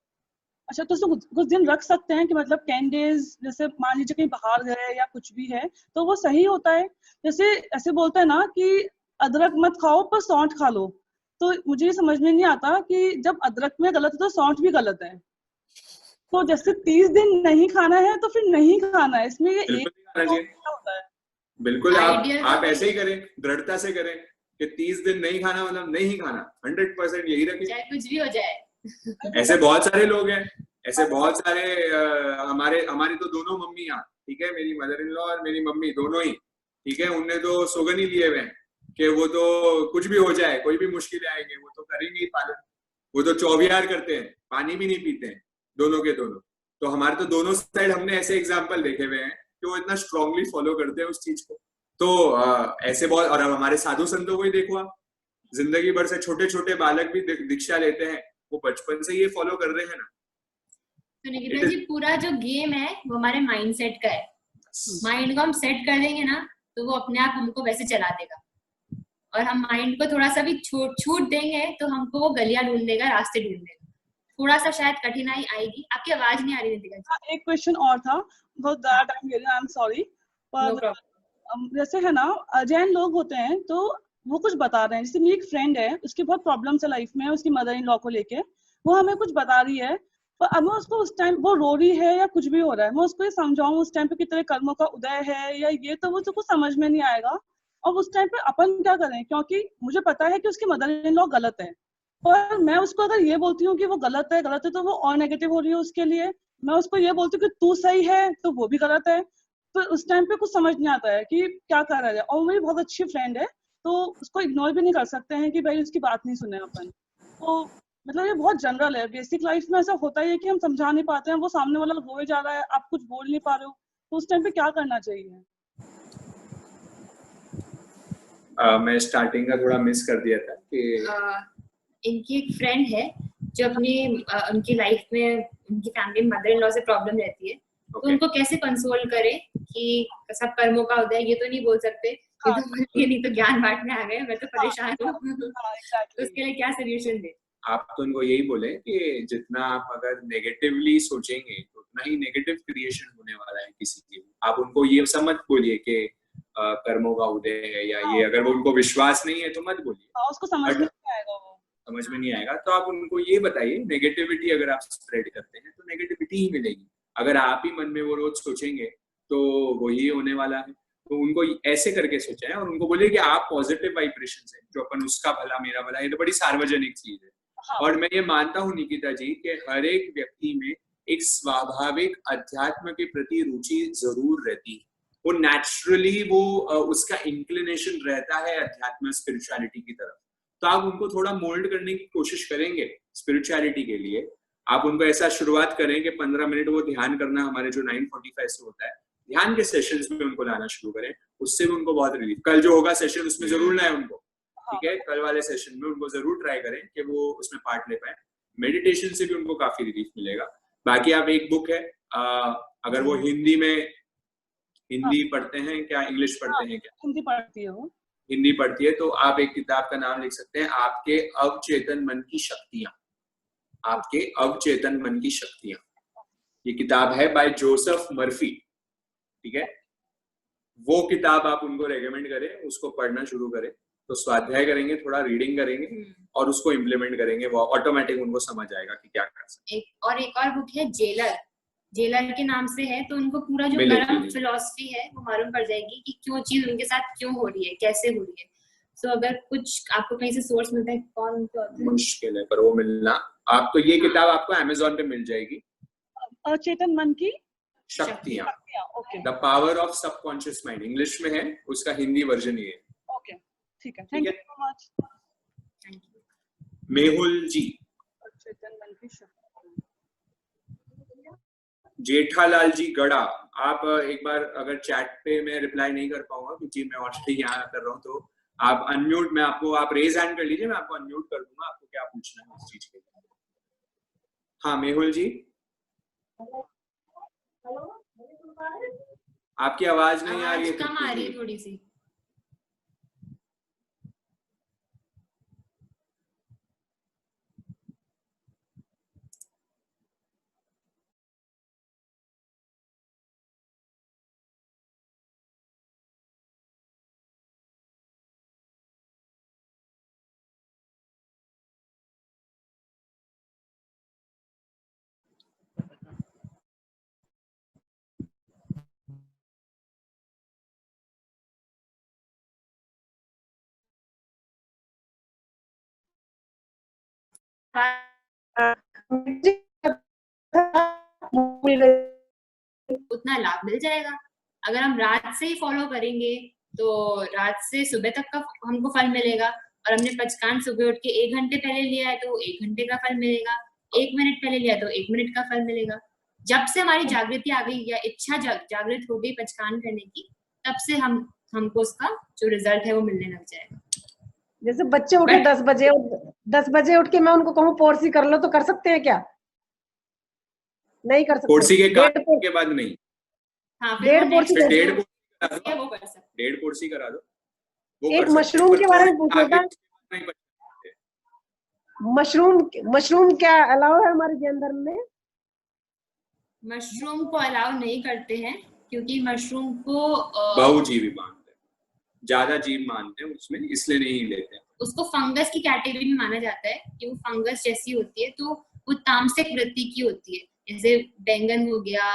अच्छा, तो कुछ दिन रख सकते हैं कि मतलब 10 डेज, जैसे मान लीजिए कहीं बाहर गए या कुछ भी है, तो वो सही होता है। जैसे ऐसे बोलते हैं ना कि अदरक मत खाओ पर सौंठ खा लो, तो मुझे ये समझ में नहीं आता कि जब अदरक में गलत है तो सौंठ भी गलत है। तो जैसे 30 दिन नहीं खाना है तो फिर नहीं खाना है, इसमें ये एक होता है। बिल्कुल आप ऐसे ही करें, दृढ़ता से करें कि 30 दिन नहीं खाना मतलब नहीं खाना, 100% यही रखें, चाहे कुछ भी हो जाए। ऐसे बहुत सारे लोग हैं, ऐसे बहुत सारे हमारी तो दोनों मम्मियाँ, ठीक है, मेरी मदर इन लॉ और मेरी मम्मी दोनों ही, ठीक है, उनने तो सोगन ही लिए हुए हैं कि वो तो कुछ भी हो जाए, कोई भी मुश्किलें आएंगे वो तो करेंगे ही पालन। वो तो 24 करते हैं, पानी भी नहीं पीते हैं, दोनों के दोनों। तो हमारे तो दोनों साइड हमने ऐसे एग्जाम्पल देखे हुए हैं कि वो इतना स्ट्रांगली फॉलो करते हैं उस चीज को। तो ऐसे बहुत, और अब हमारे साधु संतों को ही देखो आप, जिंदगी भर से छोटे छोटे बालक भी दीक्षा लेते हैं, वो बचपन से ये फॉलो कर रहे हैं ना। तो निकिता जी, पूरा जो गेम है वो हमारे माइंड सेट का है। माइंड को हम सेट कर देंगे ना तो वो अपने आप हमको वैसे चला देगा, और हम माइंड को थोड़ा सा भी छूट देंगे तो हमको वो गलियां ढूंढ देगा, रास्ते ढूंढ देगा। थोड़ा सा शायद कठिनाई आएगी। आपकी आवाज नहीं आ रही निकिता जी। एक क्वेश्चन और था, आई एम सॉरी, पर जैसे है ना अजैन लोग होते हैं तो वो कुछ बता रहे हैं, जैसे मेरी एक फ्रेंड है, उसकी बहुत प्रॉब्लम्स है लाइफ में, उसकी मदर इन लॉ को लेके, वो हमें कुछ बता रही है, पर अब मैं उसको उस टाइम, वो रो रही है या कुछ भी हो रहा है, मैं उसको ये समझाऊं उस टाइम पे कितने कर्मों का उदय है या ये, तो वो उसको समझ में नहीं आएगा। और उस टाइम पे अपन क्या करें, क्योंकि मुझे पता है कि उसकी मदर इन लॉ गलत है, पर मैं उसको अगर ये बोलती हूँ कि वो गलत है तो वो और नेगेटिव हो रही है उसके लिए। मैं उसको ये बोलती हूँ कि तू सही है तो वो भी गलत है, तो उस टाइम पे कुछ समझ नहीं आता है कि क्या करा जाए। और मेरी बहुत अच्छी फ्रेंड है, तो उसको इग्नोर भी नहीं कर सकते हैं कि भाई उसकी बात नहीं सुने अपन। तो मतलब ये बहुत जनरल है, बेसिक लाइफ में ऐसा होता ही है कि हम समझा नहीं पाते हैं, वो सामने वाला रोए जा रहा है, आप कुछ बोल नहीं पा रहे हो, तो उस टाइम पे क्या करना चाहिए? मैं स्टार्टिंग का थोड़ा मिस कर दिया था कि इनकी एक फ्रेंड है जो अपनी उनकी लाइफ में, उनकी फैमिली में मदर इन लॉ से प्रॉब्लम रहती है, तो उनको कैसे कंसोल करे कि सब कर्मों का उदय, ये तो नहीं बोल सकते, ये तो बोलिए नहीं तो ज्ञान बांटने आ गए, मैं तो परेशान हूँ। तो उसके लिए क्या सोल्यूशन दे? आप तो उनको यही बोले कि जितना आप अगर नेगेटिवली सोचेंगे तो उतना ही नेगेटिव क्रिएशन होने वाला है किसी की। आप उनको ये सब मत बोलिए कि कर्मों का उदय है या ये, अगर वो उनको विश्वास नहीं है तो मत बोलिए, उसको समझ में नहीं आएगा, वो समझ में नहीं आएगा। तो आप उनको ये बताइए, नेगेटिविटी अगर आप स्प्रेड करते हैं तो नेगेटिविटी ही मिलेगी। अगर आप ही मन में वो रोज सोचेंगे तो वही होने वाला है। तो उनको ऐसे करके सोचा है और उनको बोलिए कि आप पॉजिटिव वाइब्रेशन से, जो अपन उसका भला मेरा भला, ये तो बड़ी सार्वजनिक चीज है। और मैं ये मानता हूँ निकिता जी कि हर एक व्यक्ति में एक स्वाभाविक अध्यात्म के प्रति रुचि जरूर रहती है, वो नेचुरली वो उसका इंक्लिनेशन रहता है अध्यात्म स्पिरिचुअलिटी की तरफ। तो आप उनको थोड़ा मोल्ड करने की कोशिश करेंगे स्पिरिचुअलिटी के लिए। आप उनको ऐसा शुरुआत करें कि 15 मिनट वो ध्यान करना, हमारे जो 9:45 से होता है, ध्यान के सेशंस में उनको लाना शुरू करें, उससे भी उनको बहुत रिलीफ। कल जो होगा सेशन उसमें जरूर लाए उनको, ठीक है, कल वाले सेशन में उनको जरूर ट्राई करें कि वो उसमें पार्ट ले पाए। मेडिटेशन से भी उनको काफी रिलीफ मिलेगा। बाकी आप, एक बुक है, अगर वो हिंदी पढ़ते हैं क्या, इंग्लिश पढ़ते हैं क्या? हिंदी पढ़ती है वो। हिंदी पढ़ती है तो आप एक किताब का नाम लिख सकते हैं, आपके अवचेतन मन की शक्तियां। आपके अवचेतन मन की शक्तियां, ये किताब है बाय जोसेफ मर्फी, ठीक है। वो किताब आप उनको रेकमेंड करें, उसको पढ़ना शुरू करें, तो स्वाध्याय करेंगे, थोड़ा रीडिंग करेंगे और उसको इम्प्लीमेंट करेंगे, वो ऑटोमेटिक उनको समझ आएगा कि क्या कर सकते। एक और बुक है जेलर के नाम से है, तो उनको पूरा जो कर्म फिलॉसफी है वो मालूम पड़ जाएगी कि क्यों चीज उनके साथ क्यों हो रही है, कैसे हो रही है। सो अगर कुछ आपको कहीं से सोर्स मिलता है, कौन मुश्किल है पर वो मिलना, आप तो ये किताब आपको अमेज़न पे मिल जाएगी, चेतन मन की शक्तियां, the power of subconscious mind, English में है, उसका हिंदी वर्जन ये है। ओके, ठीक है, thank you so much. Mehul ji, चेतन मन की शक्ति। जेठालाल जी गड़ा, आप एक बार, अगर चैट पे मैं रिप्लाई नहीं कर पाऊंगा क्योंकि मैं ऑलरेडी यहाँ कर रहा हूँ, तो आप अनम्यूट, मैं आपको, आप रेज हैंड कर लीजिए, मैं आपको अनम्यूट कर दूंगा, आपको क्या पूछना है उस चीज के लिए। हाँ मेहुल जी, आपकी आवाज नहीं आ रही है, कम आ रही है थोड़ी सी। उतना लाभ मिल जाएगा। अगर हम रात से ही फॉलो करेंगे तो रात से सुबह तक का हमको फल मिलेगा, और हमने पंचकांड सुबह उठ के 1 घंटे पहले लिया है तो 1 घंटे का फल मिलेगा, 1 मिनट पहले लिया तो 1 मिनट का फल मिलेगा। जब से हमारी जागृति आ गई या इच्छा जागृत हो गई पंचकांड करने की, तब से हमको उसका जो रिजल्ट है वो मिलने लग जाएगा। जैसे बच्चे उठे 10 बजे उठ के मैं उनको कहूँ पोरसी कर लो तो कर सकते हैं क्या? नहीं कर सकते। पोरसी के बाद नहीं। हाँ, डेढ़ पोरसी वो कर सकते। 1.5 पोरसी करा दो। एक मशरूम के बारे में पूछना था। मशरूम क्या अलाउ है हमारे जैन धर्म में? मशरूम को अलाउ नहीं करते हैं क्योंकि मशरूम को बहुजीवी मानते हैं, ज्यादा जीव मानते हैं उसमें, इसलिए नहीं लेते हैं। उसको फंगस की कैटेगरी में माना जाता है कि वो फंगस जैसी होती है, तो वो तामसिक वृत्ति की होती है। जैसे बैंगन हो गया,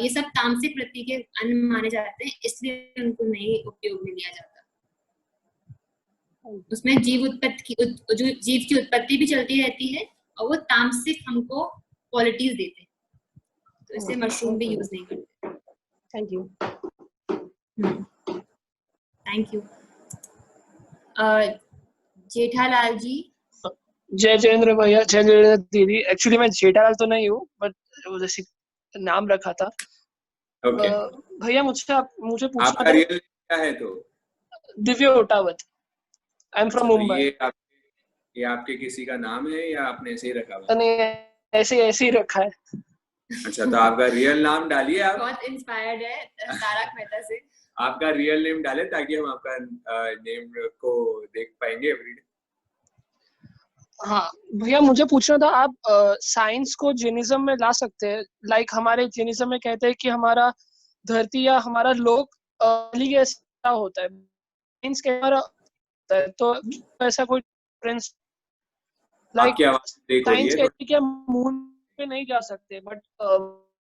ये सब तामसिक वृत्ति के अन्न माने जाते हैं, इसलिए उनको नहीं उपयोग में लिया जाता। उसमें जीव की उत्पत्ति भी चलती रहती है और वो तामसिक हमको क्वालिटीज देते हैं, तो इसलिए मशरूम भी यूज नहीं करते। Thank you. Thank you. Jethalal ji. जय जयेंद्र भैया, जय जयेंद्र दीदी। एक्चुअली मैं जेठालाल तो नहीं हूँ, बट जैसे नाम रखा था। भैया मुझे पूछना आपका रियल क्या है? तो Divya Otawat. I am from Mumbai. ये आपके किसी का नाम है या आपने ऐसे ही रखा हुआ? नहीं, ऐसे ही रखा है। अच्छा, तो आपका रियल नाम डालिए। आप बहुत इंस्पायर्ड है तारक मेहता से। आपका रियल नेम डाले ताकि हम आपका नेम को देख पाएंगे एवरीडे। हाँ भैया, मुझे पूछना था, आप साइंस को जेनिज्म में ला सकते हैं? लाइक हमारे जेनिज्म में कहते हैं कि हमारा धरती या हमारा लोक ऐसा होता है, साइंस के हमारा होता है, तो ऐसा कोई डिफरेंस? लाइक साइंस कहती है कि हम मून पे नहीं जा सकते, बट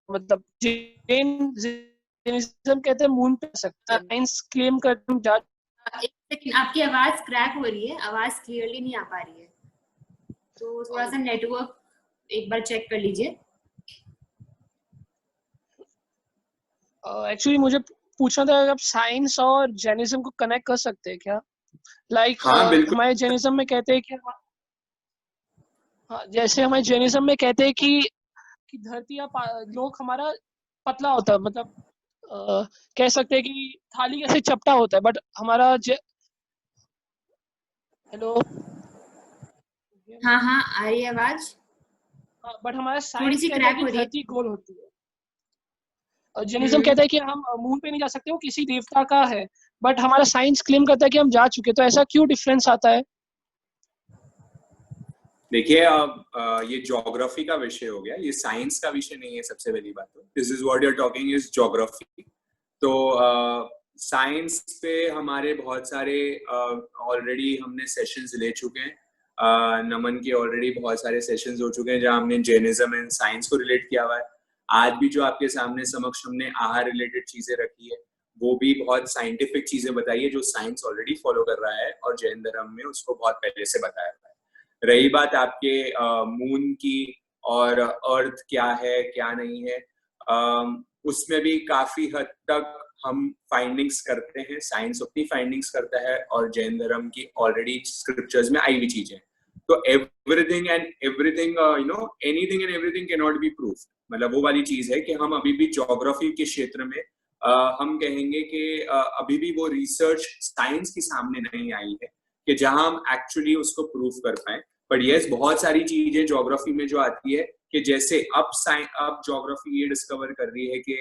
मतलब जेनिज्म कहते हैं मून पे सकते हैं। साइंस क्लेम करते हम जा। लेकिन आपकी आवाज क्रैक हो रही है, आवाज क्लियरली नहीं आ पा रही है, तो थोड़ा सा नेटवर्क एक बार चेक कर लीजिए। एक्चुअली मुझे पूछना था, आप साइंस और जैनिज्म को कनेक्ट कर सकते हैं क्या? लाइक हमारे जैनिज्म में कहते हैं कि जैसे हमारे जैनिज्म में कहते हैं कि धरती या लोक हमारा पतला होता है, मतलब कह सकते हैं कि थाली कैसे चपटा होता है, बट हमारा हेलो। हाँ आ रही है आवाज। बट हमारा थोड़ी सी क्रैक हो रही है। धरती गोल होती है। जैनिज्म कहता है कि हम मून पे नहीं जा सकते, वो किसी देवता का है, बट हमारा साइंस क्लेम करता है कि हम जा चुके। तो ऐसा क्यों डिफरेंस आता है? देखिए, ये ज्योग्राफी का विषय हो गया, ये साइंस का विषय नहीं है। सबसे पहली बात तो this is what you are talking is geography. तो साइंस पे हमारे बहुत सारे ऑलरेडी हमने सेशंस ले चुके हैं। नमन के ऑलरेडी बहुत सारे सेशंस हो चुके हैं जहां हमने जैनिज्म एंड साइंस को रिलेट किया हुआ है। आज भी जो आपके सामने समक्ष हमने आहार रिलेटेड चीजें रखी है, वो भी बहुत साइंटिफिक चीजें बताई है जो साइंस ऑलरेडी फॉलो कर रहा है और जैन धर्म में उसको बहुत पहले से बताया हुआ है। रही बात आपके मून की और अर्थ क्या है क्या नहीं है, उसमें भी काफी हद तक हम फाइंडिंग्स करते हैं, साइंस अपनी फाइंडिंग्स करता है और जैन धर्म की ऑलरेडी स्क्रिप्चर्स में आई हुई चीजें। तो everything and everything anything and everything can not be proof. मतलब वो वाली चीज है कि हम अभी भी ज्योग्राफी के क्षेत्र में हम कहेंगे कि अभी भी वो रिसर्च साइंस के सामने नहीं आई है कि जहां हम एक्चुअली उसको प्रूफ कर पाए। बट यस, बहुत सारी चीजें ज्योग्राफी में जो आती है कि जैसे अब ज्योग्राफी ये डिस्कवर कर रही है कि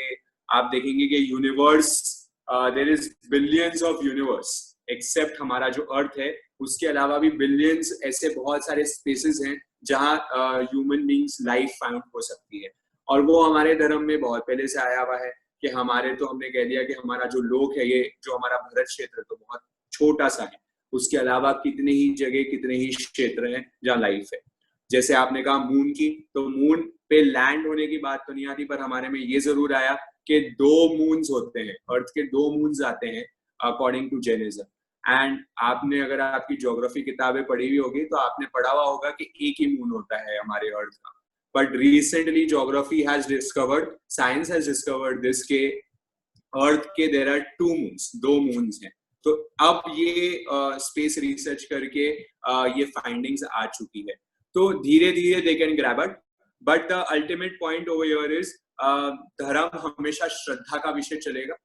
आप देखेंगे कि universe, there is billions of universe except हमारा जो अर्थ है, उसके अलावा भी बिलियंस ऐसे बहुत सारे स्पेसेस हैं जहां ह्यूमन बीइंग्स लाइफ फाउंड हो सकती है। और वो हमारे धर्म में बहुत पहले से आया हुआ है कि हमारे, तो हमने कह दिया कि हमारा जो लोक है, ये जो हमारा भारत क्षेत्र तो बहुत छोटा सा है, उसके अलावा कितने ही जगह कितने ही क्षेत्र हैं जहाँ लाइफ है। जैसे आपने कहा मून की, तो मून पे लैंड होने की बात तो नहीं आती, पर हमारे में ये जरूर आया कि 2 मून्स होते हैं, अर्थ के 2 मून्स आते हैं अकॉर्डिंग टू जैनिज्म। एंड आपने अगर आपकी ज्योग्राफी किताबें पढ़ी हुई होगी तो आपने पढ़ा हुआ होगा कि एक ही मून होता है हमारे अर्थ का। but recently geography has discovered, science has discovered this के अर्थ के there are 2 moons, 2 moons हैं. तो अब ये स्पेस रिसर्च करके ये फाइंडिंग्स आ चुकी है. तो धीरे धीरे they can grab it, but the ultimate point over here is धर्म हमेशा श्रद्धा का विषय चलेगा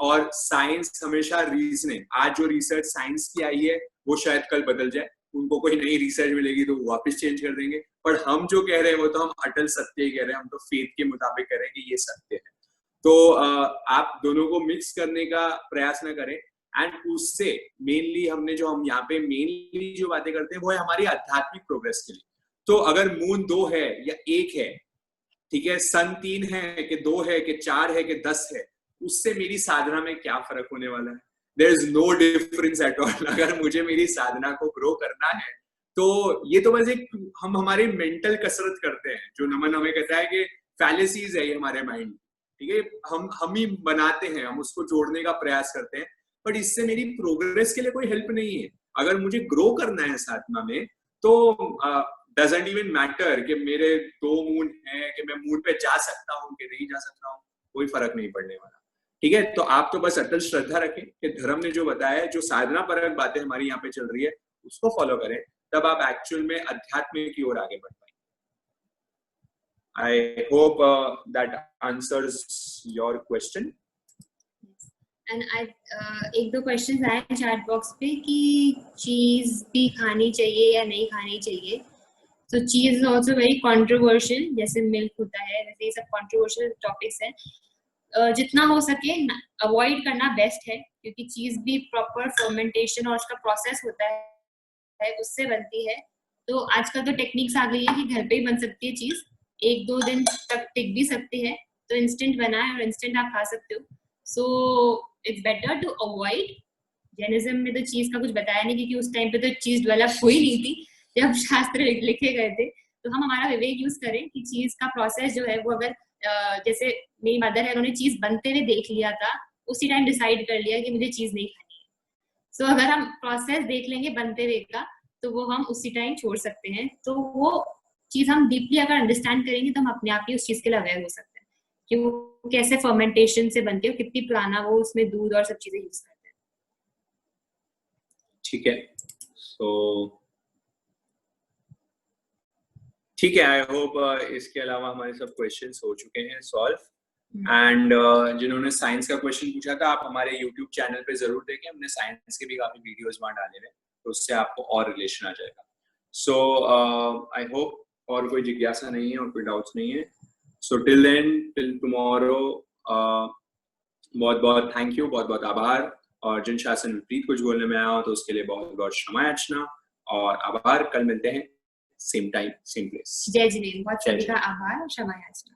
और साइंस हमेशा रीजनिंग. आज जो रिसर्च साइंस की आई है वो शायद कल बदल जाए, उनको कोई नई रिसर्च मिलेगी तो वापस चेंज कर देंगे, पर हम जो कह रहे हैं वो तो हम अटल सत्य ही कह रहे हैं, हम तो फेथ के मुताबिक कह रहे हैं कि ये सत्य है. तो आप दोनों को मिक्स करने का प्रयास न करें. एंड उससे मेनली हम यहाँ पे मेनली जो बातें करते हैं वो है हमारी आध्यात्मिक प्रोग्रेस के लिए. तो अगर मून 2 है या 1 है, ठीक है, सन 3 है कि 2 है कि 4 है कि 10 है, उससे मेरी साधना में क्या फर्क होने वाला है? There is no difference at all. अगर मुझे मेरी साधना को ग्रो करना है तो ये तो बस एक हम हमारे मेंटल कसरत करते हैं, जो नमन हमें कहता है कि फैलेसीज है ये हमारे माइंड, ठीक है, हम ही बनाते हैं, हम उसको जोड़ने का प्रयास करते हैं, बट इससे मेरी प्रोग्रेस के लिए कोई हेल्प नहीं है. अगर मुझे ग्रो करना है साधना में तो डजंट इवन मैटर कि मेरे 2 मून है, कि मैं मून पे जा सकता हूँ कि नहीं जा सकता हूँ, कोई फर्क नहीं पड़ने वाला. ठीक है, तो आप तो बस अटल श्रद्धा रखें कि धर्म ने जो बताया है, जो साधना परक बातें हमारी यहाँ पे चल रही है उसको फॉलो करें, तब आप एक्चुअल में अध्यात्म की ओर आगे बढ़ पाएंगे. I hope that answers your question. And एक दो क्वेश्चंस आए चैट बॉक्स पे कि चीज भी खानी चाहिए या नहीं खानी चाहिए. तो चीज इज आल्सो वेरी कंट्रोवर्शियल, जैसे मिल्क होता है, वैसे ये सब कंट्रोवर्शियल टॉपिक्स हैं. जितना हो सके अवॉइड करना बेस्ट है, क्योंकि चीज भी प्रॉपर फर्मेंटेशन और उसका प्रोसेस होता है उससे बनती है. तो आजकल तो टेक्निक्स आ गई है कि घर पे ही बन सकती है चीज, 1-2 दिन तक टिक भी सकती है, तो इंस्टेंट बनाए और इंस्टेंट आप खा सकते हो. So it's better to avoid. Jainism में तो चीज का कुछ बताया नहीं, क्योंकि उस टाइम पे तो चीज डेवलप हुई नहीं थी जब शास्त्र लिखे गए थे. तो हम हमारा विवेक यूज करें कि चीज का प्रोसेस जो है वो, अगर जैसे मेरी मदर है, उन्होंने चीज बनते हुए देख लिया था, उसी टाइम डिसाइड कर लिया कि मुझे चीज नहीं खानी है. सो अगर हम प्रोसेस देख लेंगे बनते हुए का, तो वो हम उसी टाइम छोड़ सकते हैं. तो वो चीज हम डीपली अगर अंडरस्टैंड करेंगे तो हम अपने आप ही उस चीज के लिए अवेयर हो सकते हैं कि वो कैसे फर्मेंटेशन से बनती है, कितनी पुराना वो उसमें दूध और सब चीजें यूज करते हैं. ठीक है, सो ठीक है, आई होप इसके अलावा हमारे सब क्वेश्चंस हो चुके हैं सॉल्व. एंड जिन्होंने साइंस का क्वेश्चन पूछा था, आप हमारे यूट्यूब चैनल पे जरूर देखें, हमने साइंस के भी काफी वीडियोस वहां डाले हैं, तो उससे आपको और रिलेशन आ जाएगा. सो आई होप और कोई जिज्ञासा नहीं है और कोई डाउट्स नहीं है. So till then, till tomorrow, बहुत बहुत थैंक यू, बहुत बहुत आभार. और जिन शासन विपरीत कुछ बोलने में आया हो तो उसके लिए बहुत बहुत क्षमा याचना और आभार. कल मिलते हैं, सेम टाइम सेम प्लेस. जय जिनेन्द्र, बहुत सभी का आभार और क्षमा याचना.